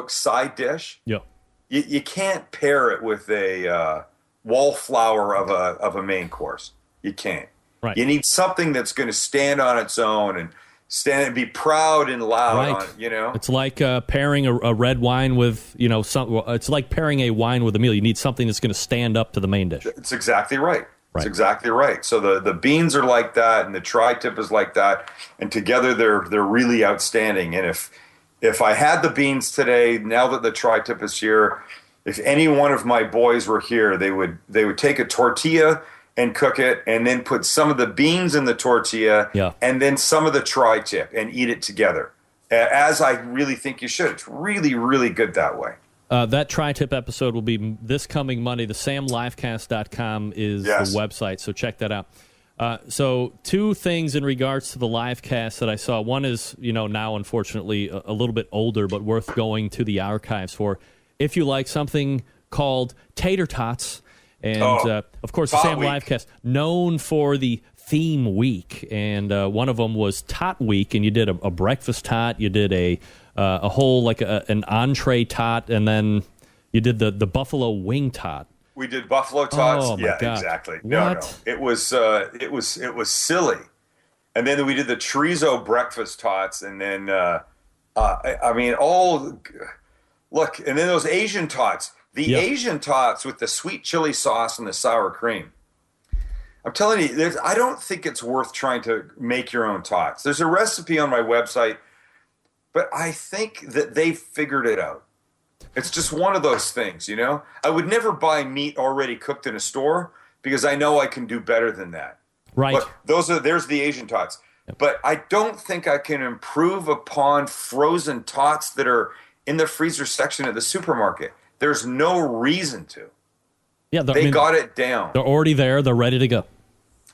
side dish, you can't pair it with a wallflower of a main course. You can't. Right. You need something that's going to stand on its own and stand and be proud and loud. Right. On it, It's like pairing a red wine with it's like pairing a wine with a meal. You need something that's going to stand up to the main dish. It's exactly right. It's exactly right. So the beans are like that, and the tri-tip is like that, and together they're really outstanding. And if I had the beans today, now that the tri-tip is here, if any one of my boys were here, they would take a tortilla and cook it, and then put some of the beans in the tortilla, and then some of the tri-tip, and eat it together. As I really think you should. It's really, really good that way. That tri-tip episode will be this coming Monday. The samlivecast.com is the website, so check that out. So two things in regards to the livecast that I saw. One is, now unfortunately a little bit older, but worth going to the archives for. If you like something called tater tots, and of course the Sam Livecast, known for the theme week, and one of them was Tot Week, and you did a breakfast tot, you did a whole an entree tot, and then you did the buffalo wing tot. We did buffalo tots. Oh, my God. Exactly. What? No. It was silly. And then we did the chorizo breakfast tots, and then look, and then those Asian tots. The Asian tots with the sweet chili sauce and the sour cream. I'm telling you, I don't think it's worth trying to make your own tots. There's a recipe on my website, but I think that they've figured it out. It's just one of those things, I would never buy meat already cooked in a store because I know I can do better than that. Right. Look, there's the Asian tots. Yep. But I don't think I can improve upon frozen tots that are in the freezer section at the supermarket. There's no reason to. Yeah, they got it down. They're already there. They're ready to go.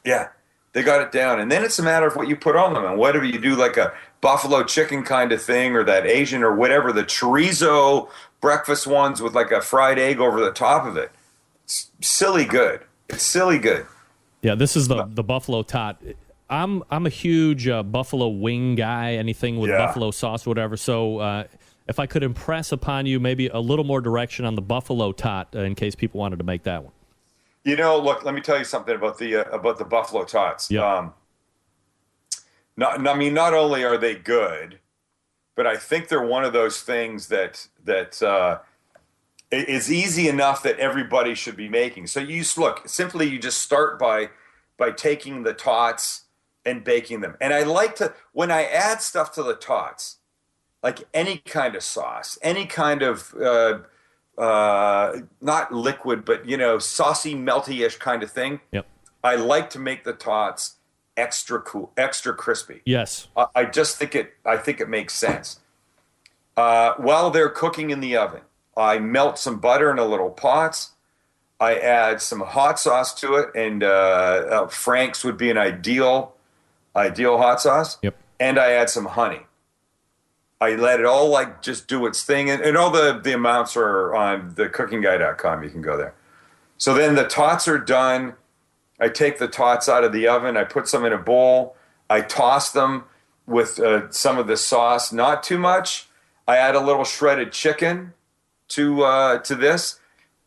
Yeah, they got it down. And then it's a matter of what you put on them. And whatever you do, like a buffalo chicken kind of thing, or that Asian or whatever, the chorizo breakfast ones with like a fried egg over the top of it. It's silly good. It's silly good. Yeah, this is the buffalo tot. I'm a huge buffalo wing guy, anything with buffalo sauce or whatever. So if I could impress upon you maybe a little more direction on the buffalo tot in case people wanted to make that one. Look, let me tell you something about the buffalo tots. Yeah. Not only are they good, but I think they're one of those things that is easy enough that everybody should be making. So you just start by taking the tots and baking them. And I like to, when I add stuff to the tots, like any kind of sauce, any kind of not liquid, but saucy, melty-ish kind of thing. Yep. I like to make the tots extra cool, extra crispy. Yes. I think it makes sense. While they're cooking in the oven, I melt some butter in a little pot. I add some hot sauce to it, and Frank's would be an ideal hot sauce. Yep. And I add some honey. I let it all just do its thing, and all the amounts are on the cookingguy.com. You can go there. So then the tots are done. I take the tots out of the oven. I put some in a bowl. I toss them with some of the sauce, not too much. I add a little shredded chicken to this.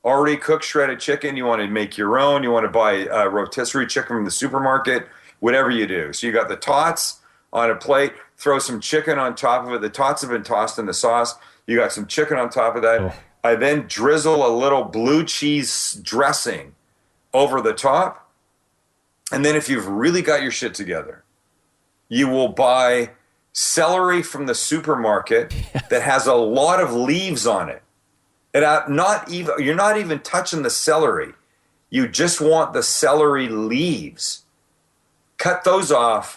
Already cooked shredded chicken. You want to make your own. You want to buy rotisserie chicken from the supermarket, whatever you do. So you got the tots on a plate, throw some chicken on top of it. The tots have been tossed in the sauce. You got some chicken on top of that. Oh. I then drizzle a little blue cheese dressing over the top. And then if you've really got your shit together, you will buy celery from the supermarket that has a lot of leaves on it. You're not even touching the celery. You just want the celery leaves. Cut those off.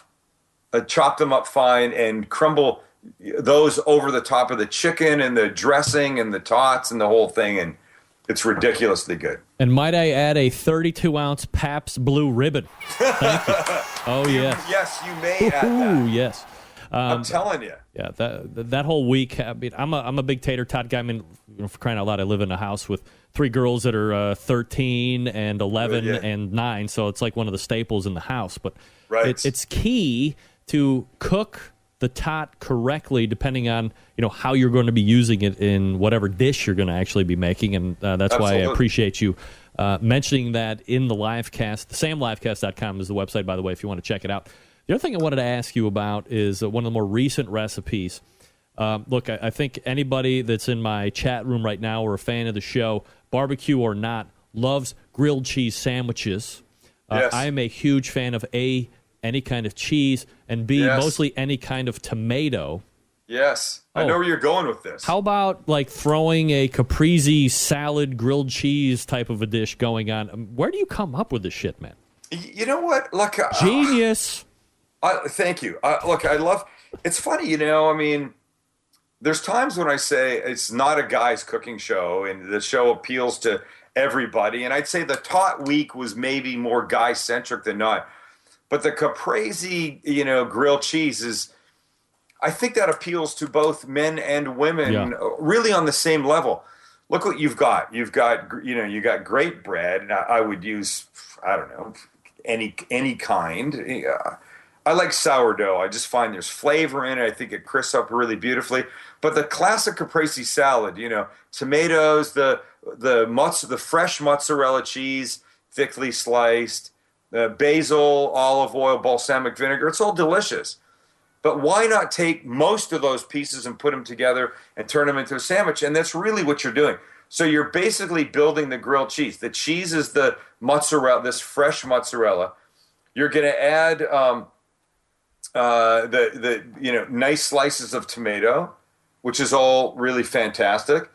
Chop them up fine and crumble those over the top of the chicken and the dressing and the tots and the whole thing, and it's ridiculously good. And might I add a 32-ounce Pabst Blue Ribbon? Thank you. Oh, yes. Yes, you may add that. Yes. I'm telling you. Yeah, that whole week. I mean, I'm a big tater tot guy. I mean, for crying out loud, I live in a house with 3 girls that are 13 and 11 and 9, so it's like one of the staples in the house. But it's key to cook the tot correctly, depending on how you're going to be using it in whatever dish you're going to actually be making, and that's why I appreciate you mentioning that in the livecast. SamLivecast.com is the website, by the way, if you want to check it out. The other thing I wanted to ask you about is one of the more recent recipes. Look, I think anybody that's in my chat room right now or a fan of the show, barbecue or not, loves grilled cheese sandwiches. Yes. I am a huge fan of A, any kind of cheese, and B, mostly any kind of tomato. Yes. I know where you're going with this. How about like throwing a caprese salad grilled cheese type of a dish going on? Where do you come up with this shit, man? You know what? Look, genius. Thank you. Look, I love. It's funny, I mean, there's times when I say it's not a guy's cooking show, and the show appeals to everybody. And I'd say the Tot Week was maybe more guy centric than not. But the caprese, grilled cheese is, I think that appeals to both men and women, really on the same level. Look what you've got. You got great bread, and I would use, I don't know, any kind. I like sourdough. I just find there's flavor in it. I think it crisps up really beautifully. But the classic caprese salad, tomatoes, the fresh mozzarella cheese, thickly sliced, basil, olive oil, balsamic vinegar. It's all delicious. But why not take most of those pieces and put them together and turn them into a sandwich? And that's really what you're doing. So you're basically building the grilled cheese. The cheese is the mozzarella, this fresh mozzarella. You're going to add the nice slices of tomato, which is all really fantastic.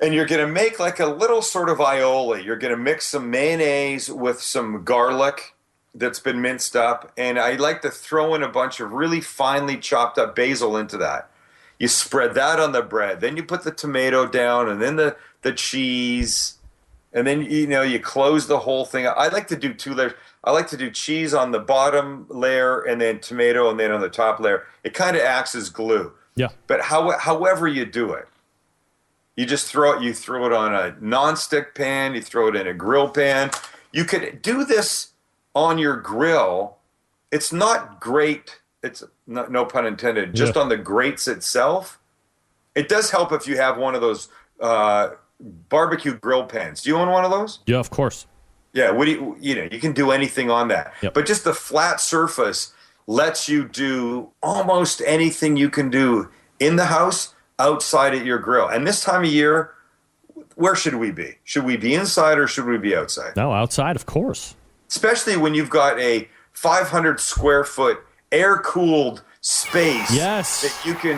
And you're going to make like a little sort of aioli. You're going to mix some mayonnaise with some garlic that's been minced up. And I like to throw in a bunch of really finely chopped up basil into that. You spread that on the bread. Then you put the tomato down, and then the cheese. And then, you close the whole thing. I like to do 2 layers. I like to do cheese on the bottom layer and then tomato and then on the top layer. It kind of acts as glue. Yeah. But however you do it, you just throw it on a nonstick pan. You throw it in a grill pan. You could do this on your grill. It's not great. It's no pun intended. Just on the grates itself. It does help if you have one of those barbecue grill pans. Do you own one of those? Yeah, of course. Yeah. You can do anything on that. Yep. But just the flat surface lets you do almost anything you can do in the house, outside at your grill. And this time of year, where should we be? Should we be inside or should we be outside? No, outside, of course. Especially when you've got a 500 square foot air-cooled space that you can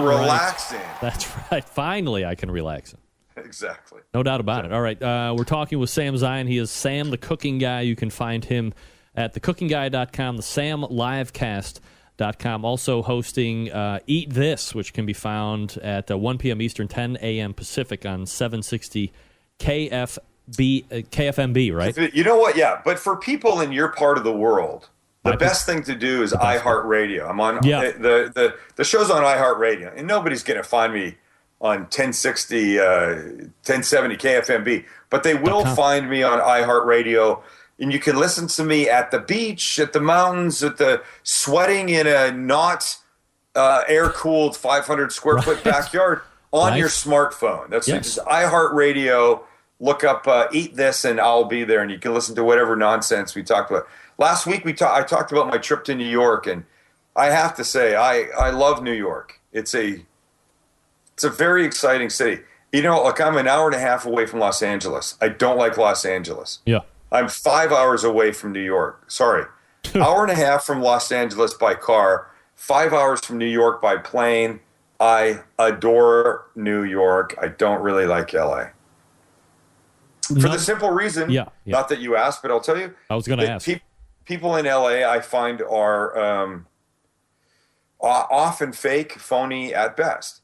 relax in. That's right. Finally, I can relax in. Exactly. No doubt about it. All right, we're talking with Sam Zion. He is Sam the Cooking Guy. You can find him at thecookingguy.com, the SamLivecast.com. Also hosting Eat This, which can be found at 1 p.m. Eastern, 10 a.m. Pacific on 760 KFMB, right? You know what? Yeah, but for people in your part of the world, the best thing to do is iHeartRadio. I'm on the show's on iHeartRadio, and nobody's going to find me on 1070 KFMB, but they will find me on iHeartRadio. And you can listen to me at the beach, at the mountains, at the sweating in a not air-cooled 500 square foot backyard on your smartphone. That's just iHeartRadio. Look up Eat This, and I'll be there, and you can listen to whatever nonsense we talked about. Last week I talked about my trip to New York, and I have to say I love New York. It's a very exciting city. Look, I'm an hour and a half away from Los Angeles. I don't like Los Angeles. Yeah. I'm 5 hours away from New York. Sorry. Hour and a half from Los Angeles by car, 5 hours from New York by plane. I adore New York. I don't really like LA. For the simple reason, not that you asked, but I'll tell you. I was going to ask. People in LA, I find, are often fake, phony at best.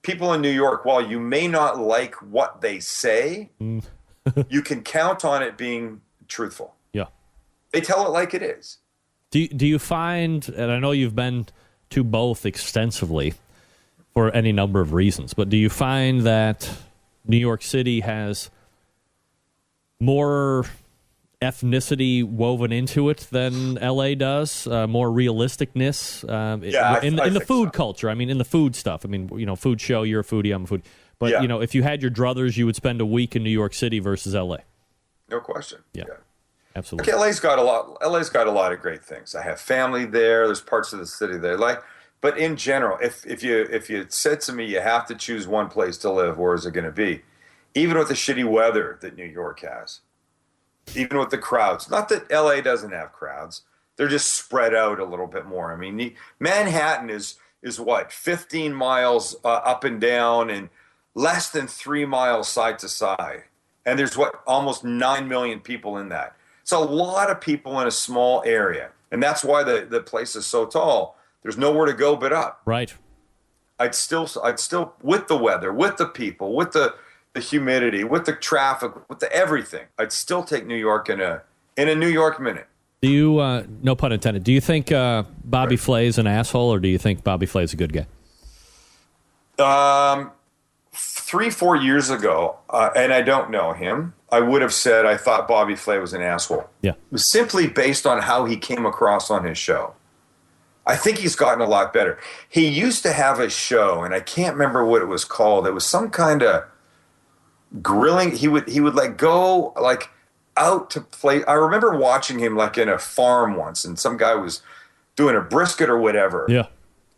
People in New York, while you may not like what they say, you can count on it being truthful. Yeah. They tell it like it is. Do you find, and I know you've been to both extensively for any number of reasons. But do you find that New York City has more ethnicity woven into it than LA does, more realisticness in the food culture? I mean, in the food stuff. I mean, you know, food show, you're a foodie, I'm a foodie. But, you know, if you had your druthers, you would spend a week in New York City versus LA. No question. Yeah. Absolutely. Like LA's got a lot of great things. I have family there. There's parts of the city there. But in general, if you said to me you have to choose one place to live, where is it going to be? Even with the shitty weather that New York has, even with the crowds. Not that LA doesn't have crowds. They're just spread out a little bit more. I mean, Manhattan is what, 15 miles up and down and less than 3 miles side to side. And there's almost 9 million people in that. It's a lot of people in a small area. And that's why the place is so tall. There's nowhere to go but up. Right. I'd still with the weather, with the people, with the humidity, with the traffic, with the everything, I'd still take New York in a New York minute. Do you, no pun intended, do you think Bobby Flay is an asshole, or do you think Bobby Flay is a good guy? 3-4 years ago, and I don't know him, I would have said I thought Bobby Flay was an asshole. Yeah. It was simply based on how he came across on his show. I think he's gotten a lot better. He used to have a show, and I can't remember what it was called. It was some kind of grilling. He would like go like out to play. I remember watching him like in a farm once, and some guy was doing a brisket or whatever. Yeah.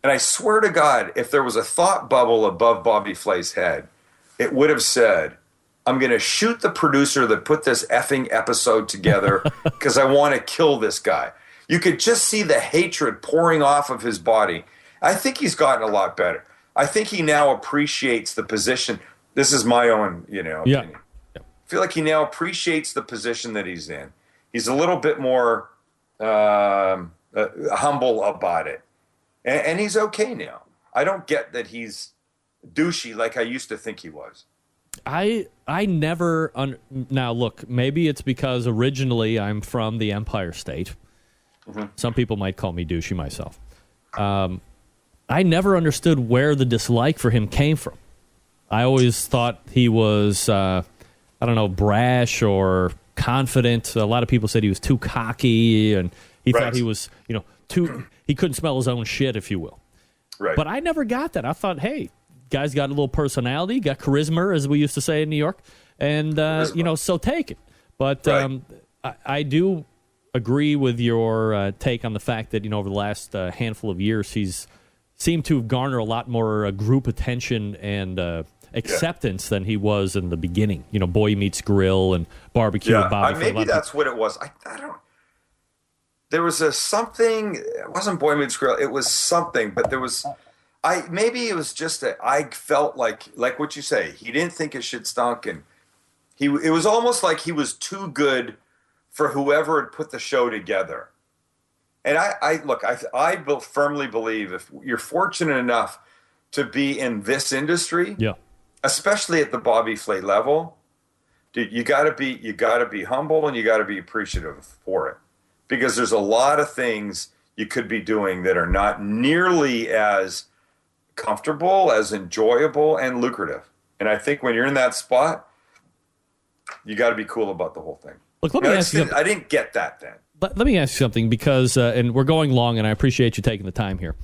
And I swear to God, if there was a thought bubble above Bobby Flay's head, it would have said, I'm going to shoot the producer that put this effing episode together because I want to kill this guy. You could just see the hatred pouring off of his body. I think he's gotten a lot better. I think he now appreciates the position. This is my own, opinion. Yeah. I feel like he now appreciates the position that he's in. He's a little bit more humble about it. And he's okay now. I don't get that he's douchey like I used to think he was. I never... now, look, maybe it's because originally I'm from the Empire State. Mm-hmm. Some people might call me douchey myself. I never understood where the dislike for him came from. I always thought he was, brash or confident. A lot of people said he was too cocky, and he thought he was, he couldn't smell his own shit, if you will. Right. But I never got that. I thought, hey, guy's got a little personality, got charisma, as we used to say in New York, and, so take it. But I do agree with your take on the fact that, over the last handful of years, he's seemed to garner a lot more group attention and acceptance than he was in the beginning. Boy Meets Grill and Barbecue with Bobby. Maybe that's what it was. I don't. There was something. It wasn't Boy Meets Grill. It was something, but there was. Maybe it was just that I felt like what you say. He didn't think his shit stunk, and it was almost like he was too good for whoever had put the show together. And I firmly believe if you're fortunate enough to be in this industry, especially at the Bobby Flay level, dude, you gotta be humble and you gotta be appreciative for it. Because there's a lot of things you could be doing that are not nearly as comfortable, as enjoyable, and lucrative. And I think when you're in that spot, you got to be cool about the whole thing. Look, let me ask you something. I didn't get that then. Let me ask you something, because, and we're going long, and I appreciate you taking the time here.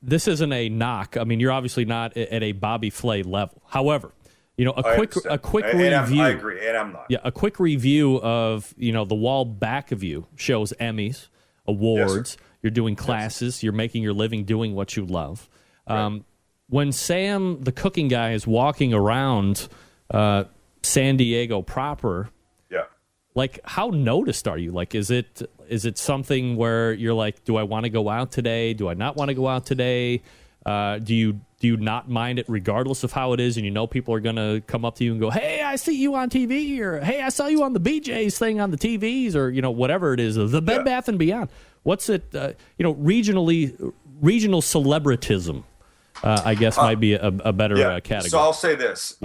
This isn't a knock. I mean, you're obviously not at a Bobby Flay level. However, a quick review. I agree, and I'm not. Yeah, a quick review of the wall back of you shows Emmys, awards. Yes, you're doing classes. Yes. You're making your living doing what you love. Right. When Sam, the cooking guy, is walking around San Diego proper, like, how noticed are you? Like, is it something where you're like, do I want to go out today? Do I not want to go out today? Do you not mind it regardless of how it is, and people are going to come up to you and go, hey, I see you on TV, or hey, I saw you on the BJ's thing on the TVs, or whatever it is, the Bed Bath & Beyond. What's it, regional celebritism, I guess might be a better category. So I'll say this.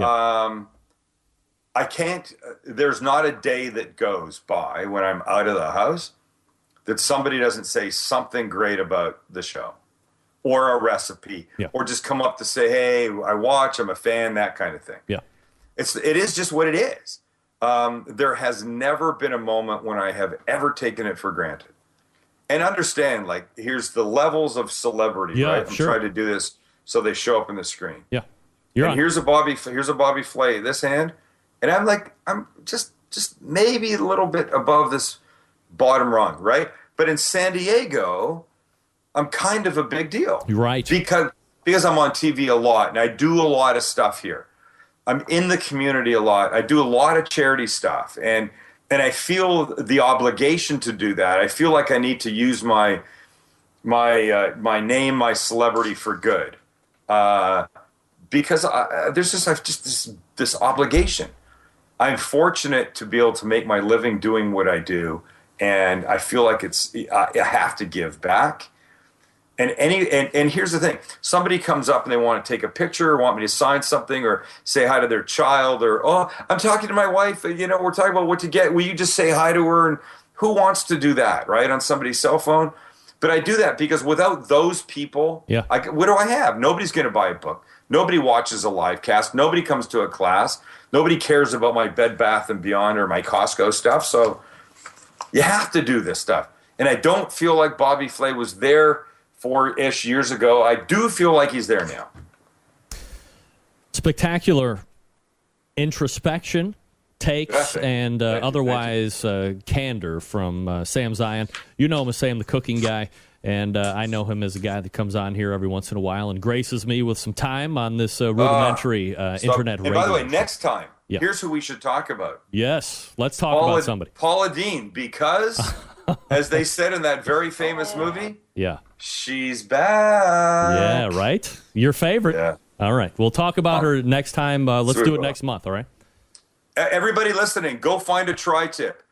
I can't, there's not a day that goes by when I'm out of the house that somebody doesn't say something great about the show or a recipe or just come up to say, hey, I watch, I'm a fan, that kind of thing. Yeah. It is just what it is. There has never been a moment when I have ever taken it for granted. And understand, like, here's the levels of celebrity, right? I'm trying to do this so they show up on the screen. Yeah. Here's a Bobby Flay, this hand. And I'm just maybe a little bit above this bottom rung, right? But in San Diego, I'm kind of a big deal. Right. Because I'm on TV a lot and I do a lot of stuff here. I'm in the community a lot. I do a lot of charity stuff. And I feel the obligation to do that. I feel like I need to use my name, my celebrity for good. Because there's just this obligation. I'm fortunate to be able to make my living doing what I do, and I feel like I have to give back. And here's the thing: somebody comes up and they want to take a picture, or want me to sign something, or say hi to their child, or I'm talking to my wife. We're talking about what to get. Will you just say hi to her? And who wants to do that, right, on somebody's cell phone? But I do that because without those people, what do I have? Nobody's going to buy a book. Nobody watches a live cast. Nobody comes to a class. Nobody cares about my Bed Bath & Beyond or my Costco stuff. So you have to do this stuff. And I don't feel like Bobby Flay was there 4-ish years ago. I do feel like he's there now. Spectacular introspection, takes, and otherwise candor from Sam Zion. You know him as Sam the Cooking Guy. And I know him as a guy that comes on here every once in a while and graces me with some time on this rudimentary internet radio. And by the way, next time, here's who we should talk about. Yes, let's talk about somebody. Paula Deen, because, as they said in that very famous movie, she's back. Yeah, right? Your favorite. Yeah. All right, we'll talk about her next time. Let's do it next month, all right? Everybody listening, go find a tri-tip.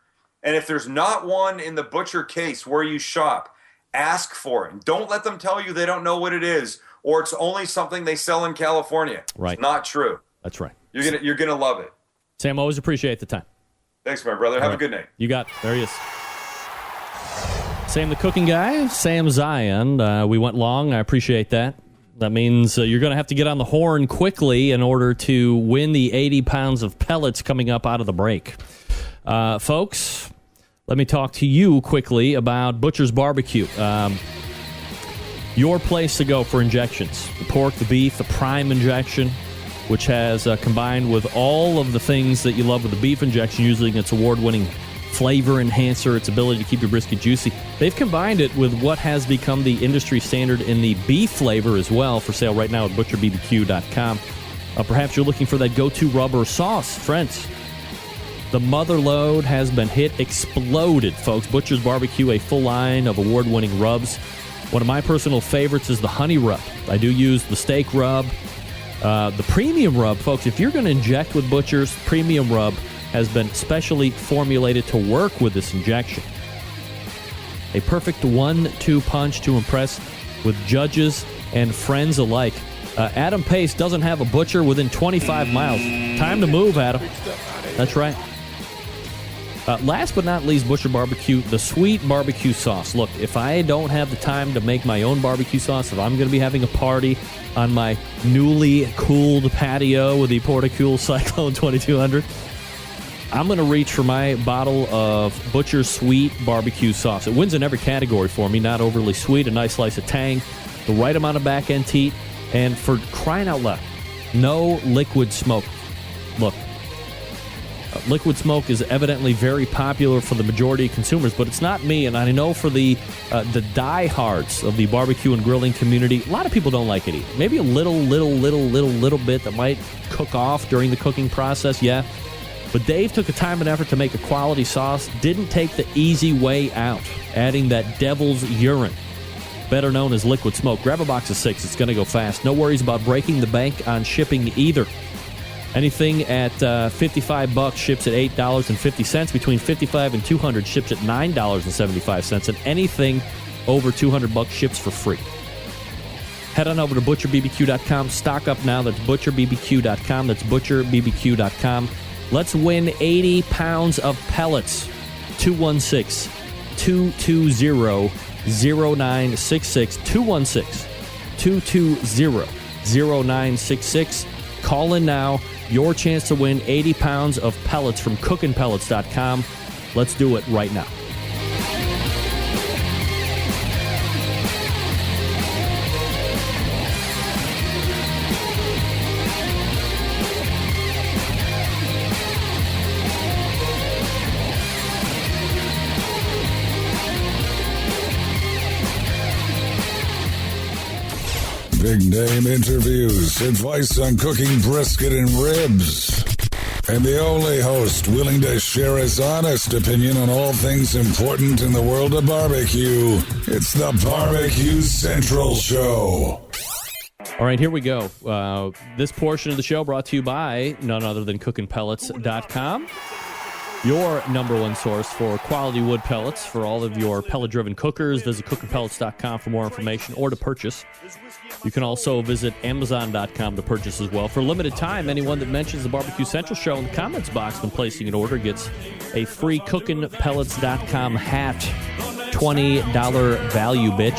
And if there's not one in the butcher case where you shop, ask for it. And don't let them tell you they don't know what it is, or it's only something they sell in California. Right. It's not true. That's right. You're gonna love it. Sam, always appreciate the time. Thanks, my brother. Have a good night. You got it. There he is. Sam the Cooking Guy, Sam Zion. We went long. I appreciate that. That means you're going to have to get on the horn quickly in order to win the 80 pounds of pellets coming up out of the break. Folks, let me talk to you quickly about Butcher's Barbecue. Your place to go for injections. The pork, the beef, the prime injection, which has combined with all of the things that you love with the beef injection, using its award-winning flavor enhancer, its ability to keep your brisket juicy. They've combined it with what has become the industry standard in the beef flavor as well, for sale right now at butcherbbq.com. Perhaps you're looking for that go-to rub or sauce. Friends, the mother load has been exploded, folks. Butcher's Barbecue, a full line of award-winning rubs. One of my personal favorites is the honey rub. I do use the steak rub. The premium rub, folks, if you're going to inject with Butcher's, premium rub has been specially formulated to work with this injection. A perfect 1-2 punch to impress with judges and friends alike. Adam Pace doesn't have a butcher within 25 miles. Time to move, Adam. That's right. Last but not least, Butcher Barbecue, the sweet barbecue sauce. Look, if I don't have the time to make my own barbecue sauce, if I'm going to be having a party on my newly cooled patio with the Portacool Cyclone 2200, I'm going to reach for my bottle of Butcher's Sweet Barbecue Sauce. It wins in every category for me. Not overly sweet, a nice slice of tang, the right amount of back-end heat, and for crying out loud, no liquid smoke. Look, liquid smoke is evidently very popular for the majority of consumers, but it's not me, and I know for the diehards of the barbecue and grilling community, a lot of people don't like it either. Maybe a little bit that might cook off during the cooking process, yeah. But Dave took the time and effort to make a quality sauce, didn't take the easy way out, adding that devil's urine, better known as liquid smoke. Grab a box of 6. It's going to go fast. No worries about breaking the bank on shipping either. Anything at $55 ships at $8.50. Between $55 and $200 ships at $9.75. And anything over $200 ships for free. Head on over to butcherbbq.com. Stock up now. That's butcherbbq.com. That's butcherbbq.com. Let's win 80 pounds of pellets. 216 220-0966. 220-0966. Call in now. Your chance to win 80 pounds of pellets from CookinPellets.com. Let's do it right now. Big name interviews, advice on cooking brisket and ribs, and the only host willing to share his honest opinion on all things important in the world of barbecue. It's the Barbecue Central Show. All right, here we go. This portion of the show brought to you by none other than CookinPellets.com. Your number one source for quality wood pellets for all of your pellet-driven cookers. Visit CookinPellets.com for more information or to purchase. You can also visit Amazon.com to purchase as well. For a limited time, anyone that mentions the Barbecue Central Show in the comments box when placing an order gets a free CookinPellets.com hat. $20 value, bitch.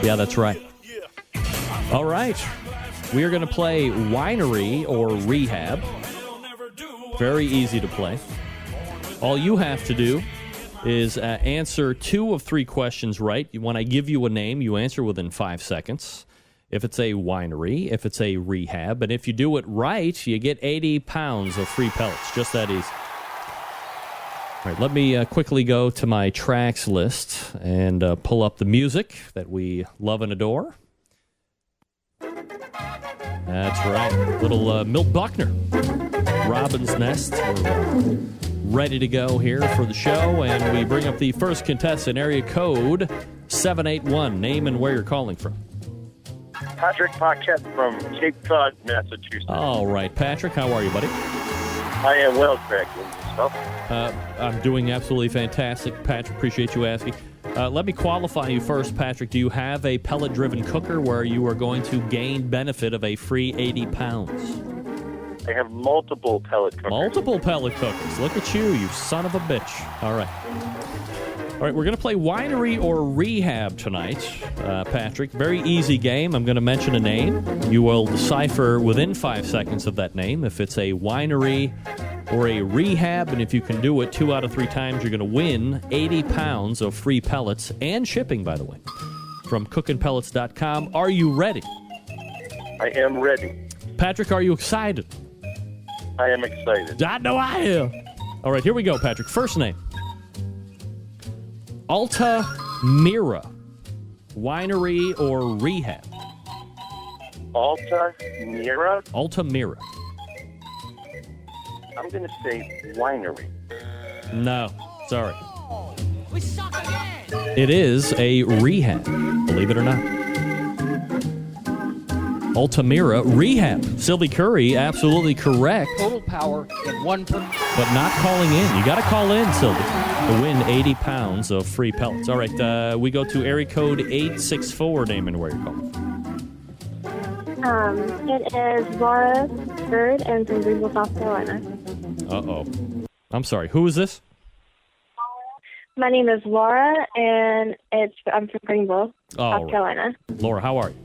Yeah, that's right. All right. We are going to play Winery or Rehab. Very easy to play. All you have to do is answer 2 of 3 questions right. When I give you a name, you answer within 5 seconds. If it's a winery, if it's a rehab, and if you do it right, you get 80 pounds of free pellets. Just that easy. All right, let me quickly go to my tracks list and pull up the music that we love and adore. That's right. Little Milt Buckner. Robin's Nest. We're ready to go here for the show, and we bring up the first contestant, area code 781. Name and where you're calling from. Patrick Paquette from Cape Cod, Massachusetts. All right, Patrick, how are you, buddy? I am well, Greg. Yourself? I'm doing absolutely fantastic, Patrick. Appreciate you asking. Let me qualify you first, Patrick. Do you have a pellet-driven cooker where you are going to gain benefit of a free 80 pounds? I have multiple pellet cookers. Multiple pellet cookers. Look at you, you son of a bitch. All right. All right, we're going to play Winery or Rehab tonight, Patrick. Very easy game. I'm going to mention a name. You will decipher within 5 seconds of that name if it's a winery or a rehab, and if you can do it 2 out of 3 times, you're going to win 80 pounds of free pellets and shipping, by the way, from CookinPellets.com. Are you ready? I am ready. Patrick, are you excited? I am excited. I know I am. All right, here we go, Patrick. First name. Altamira, winery or rehab? Altamira? Altamira. I'm going to say winery. No, sorry. It is a rehab, believe it or not. Altamira Rehab. Sylvie Curry, absolutely correct. Total power in one person. But not calling in. You got to call in, Sylvie, to win 80 pounds of free pellets. All right, we go to area code 864, name and where you're calling. It is Laura Bird and from Greenville, South Carolina. Uh-oh. I'm sorry. Who is this? My name is Laura, and I'm from Greenville, South Carolina. Laura, how are you?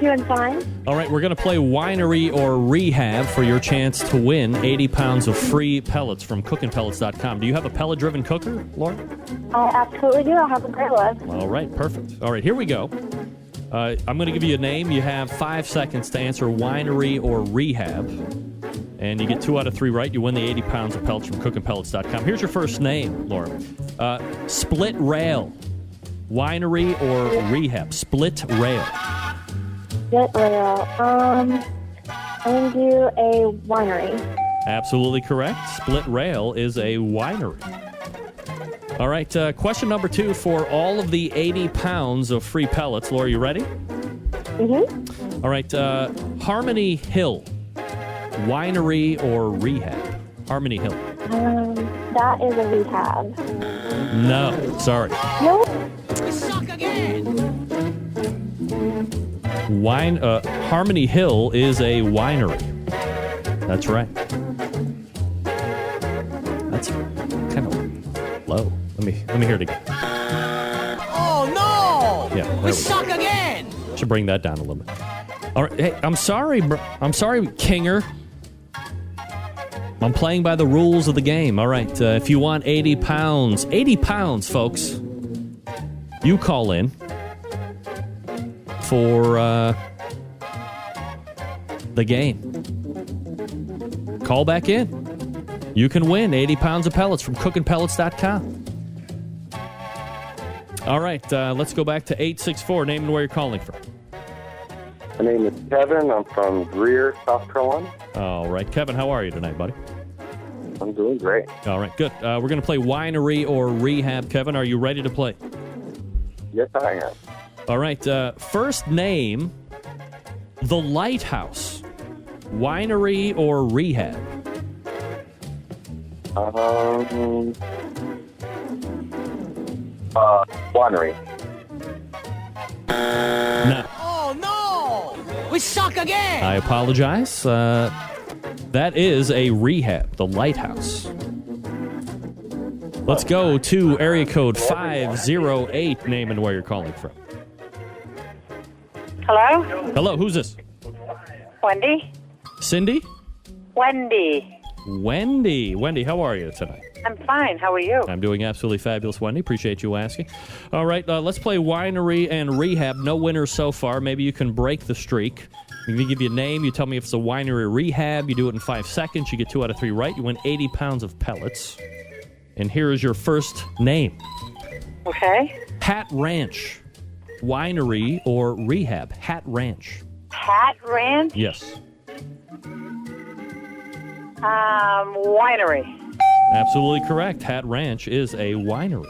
Doing fine. All right, we're going to play Winery or Rehab for your chance to win 80 pounds of free pellets from CookinPellets.com. Do you have a pellet-driven cooker, Laura? I absolutely do. I have a great one. All right, perfect. All right, here we go. I'm going to give you a name. You have 5 seconds to answer Winery or Rehab. And you get 2 out of 3 right. You win the 80 pounds of pellets from CookinPellets.com. Here's your first name, Laura. Split Rail. Winery or Rehab? Split Rail. Split Rail. I'm going to do a winery. Absolutely correct. Split Rail is a winery. All right, question number 2 for all of the 80 pounds of free pellets. Laura, you ready? Mm-hmm. All right, Harmony Hill. Winery or Rehab? Harmony Hill. That is a rehab. No, sorry. Nope. We suck again. Harmony Hill is a winery. That's right. That's kind of low. Let Let me hear it again. Oh no! Yeah, We suck again! Should bring that down a little bit. All right, hey, I'm sorry, Kinger. I'm playing by the rules of the game. All right, if you want 80 pounds, folks, you call in for the game. Call back in. You can win 80 pounds of pellets from cookinpellets.com. All right, let's go back to 864. Name and where you're calling from. My name is Kevin. I'm from Grrrl, South Carolina. All right, Kevin, how are you tonight, buddy? I'm doing great. All right, good. We're going to play Winery or Rehab. Kevin, are you ready to play? Yes, I am. All right, first name, The Lighthouse. Winery or Rehab? Winery. No. Oh no! We suck again! I apologize. That is a Rehab, The Lighthouse. Let's go to area code 508. Name and where you're calling from. Hello? Hello, who's this? Wendy? Cindy? Wendy. Wendy, how are you tonight? I'm fine. How are you? I'm doing absolutely fabulous, Wendy. Appreciate you asking. All right, let's play Winery and Rehab. No winners so far. Maybe you can break the streak. I'm going to give you a name. You tell me if it's a Winery or Rehab. You do it in 5 seconds. You get 2 out of 3 right. You win 80 pounds of pellets. And here is your first name. Okay. Hat Ranch. Winery or Rehab? Hat Ranch. Hat Ranch? Yes. Winery. Absolutely correct. Hat Ranch is a winery.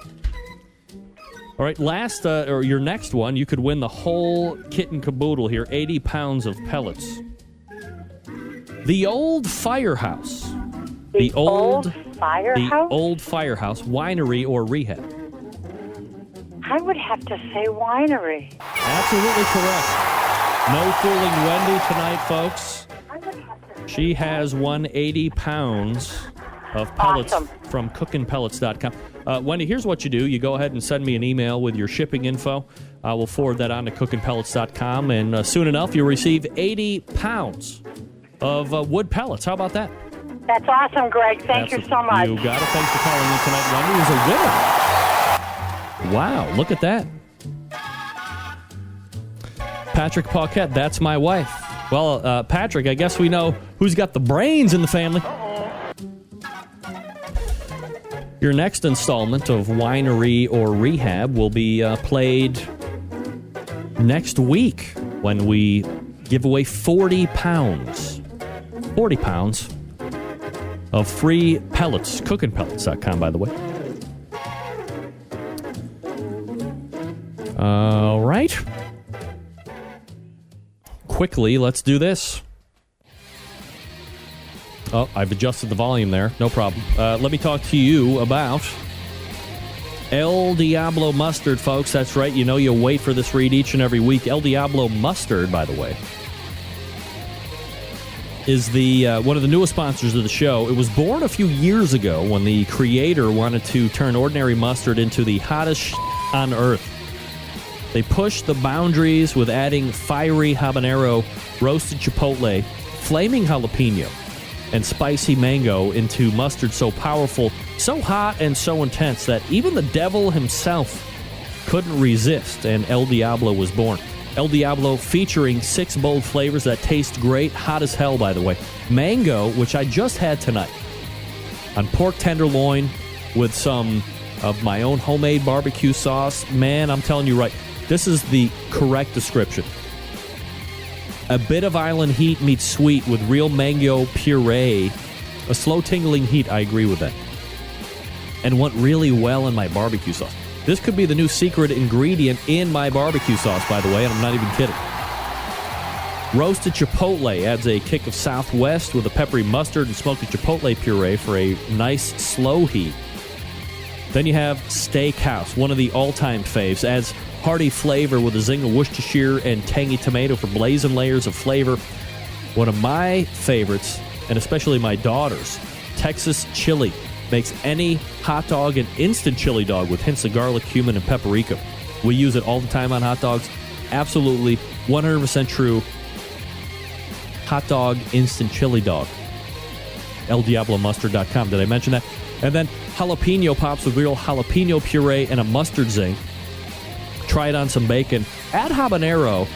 All right, or your next one, you could win the whole kit and caboodle here, 80 pounds of pellets. The Old Firehouse. The Old Firehouse? The Old Firehouse, Winery or Rehab? I would have to say winery. Absolutely correct. No fooling Wendy tonight, folks. She has won 80 pounds of pellets from cookinpellets.com. Wendy, here's what you do. You go ahead and send me an email with your shipping info. I will forward that on to cookinpellets.com, and soon enough, you'll receive 80 pounds of wood pellets. How about that? That's awesome, Greg. Thank you so much. You got it. Thanks for calling in tonight. Wendy is a winner. Wow, look at that. Patrick Paquette, that's my wife. Well, Patrick, I guess we know who's got the brains in the family. Your next installment of Winery or Rehab will be played next week when we give away 40 pounds. 40 pounds of free pellets. Cookinpellets.com, by the way. All right. Quickly, let's do this. Oh, I've adjusted the volume there. No problem. Let me talk to you about El Diablo Mustard, folks. That's right. You know you wait for this read each and every week. El Diablo Mustard, by the way, is the one of the newest sponsors of the show. It was born a few years ago when the creator wanted to turn ordinary mustard into the hottest on earth. They pushed the boundaries with adding fiery habanero, roasted chipotle, flaming jalapeno, and spicy mango into mustard so powerful, so hot, and so intense that even the devil himself couldn't resist, and El Diablo was born. El Diablo featuring 6 bold flavors that taste great, hot as hell, by the way. Mango, which I just had tonight, on pork tenderloin with some of my own homemade barbecue sauce. Man, I'm telling you right, this is the correct description. A bit of island heat meets sweet with real mango puree. A slow tingling heat, I agree with that. And went really well in my barbecue sauce. This could be the new secret ingredient in my barbecue sauce, by the way, and I'm not even kidding. Roasted chipotle adds a kick of Southwest with a peppery mustard and smoky chipotle puree for a nice slow heat. Then you have Steakhouse, one of the all-time faves, adds hearty flavor with a zing of Worcestershire and tangy tomato for blazing layers of flavor. One of my favorites, and especially my daughter's, Texas chili. Makes any hot dog an instant chili dog with hints of garlic, cumin, and paprika. We use it all the time on hot dogs. Absolutely 100% true. Hot dog instant chili dog. ElDiabloMustard.com. Did I mention that? And then jalapeno pops with real jalapeno puree and a mustard zing. Try it on some bacon. Add habanero.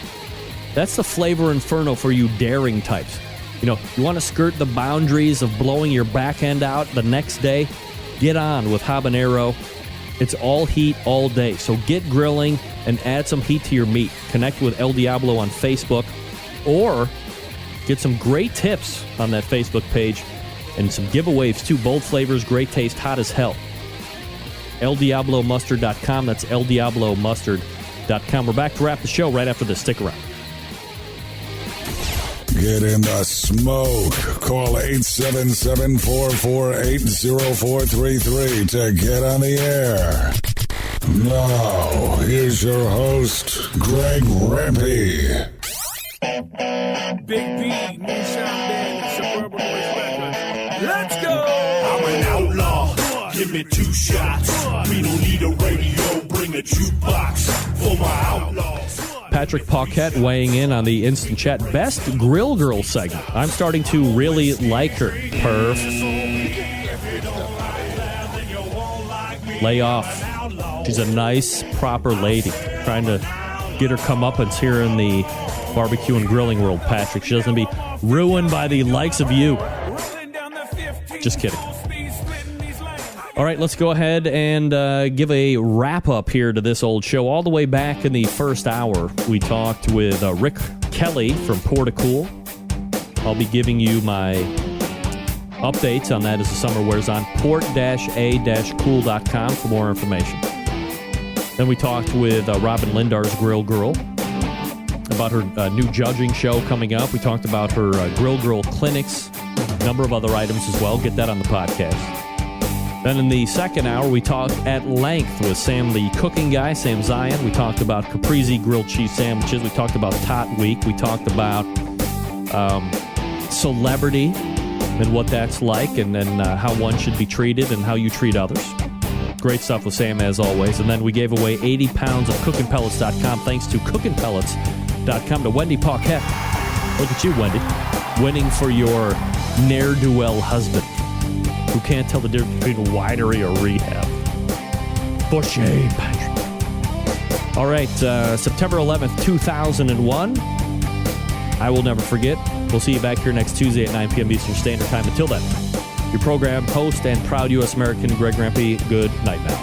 That's the flavor inferno for you daring types. You know, you want to skirt the boundaries of blowing your back end out the next day? Get on with habanero. It's all heat all day. So get grilling and add some heat to your meat. Connect with El Diablo on Facebook or get some great tips on that Facebook page and some giveaways too. Bold flavors, great taste, hot as hell. ElDiabloMustard.com. That's ElDiabloMustard.com. We're back to wrap the show right after this. Stick around. Get in the smoke. Call 877-448-0433 to get on the air. Now, here's your host, Greg Rempe. Big B, Moonshine Band, Suburban Boys Records. Let's go! I'm an outlaw. Give me 2 shots. We don't need a radio. Bring a jukebox for my outlaws. Patrick Paquette weighing in on the Instant Chat Best Grrrl Girl segment. I'm starting to really like her. Perf. Lay off. She's a nice, proper lady. Trying to get her comeuppance here in the barbecue and grilling world, Patrick. She doesn't be ruined by the likes of you. Just kidding. All right, let's go ahead and give a wrap-up here to this old show. All the way back in the first hour, we talked with Rick Kelly from Pour to Cool. I'll be giving you my updates on that as the summer wears on. port-a-cool.com for more information. Then we talked with Robyn Lindars, Grrrl Girl, about her new judging show coming up. We talked about her Grrrl Girl clinics, a number of other items as well. Get that on the podcast. Then in the second hour, we talked at length with Sam, the cooking guy, Sam Zion. We talked about caprese grilled cheese sandwiches. We talked about Tot Week. We talked about celebrity and what that's like, and then how one should be treated and how you treat others. Great stuff with Sam, as always. And then we gave away 80 pounds of CookinPellets.com thanks to CookinPellets.com to Wendy Paquette. Look at you, Wendy, winning for your ne'er-do-well husband who can't tell the difference between Winery or Rehab. For shame, Patrick. All right, September 11th, 2001. I will never forget. We'll see you back here next Tuesday at 9 p.m. Eastern Standard Time. Until then, your program host and proud U.S. American, Greg Rempe, good night now.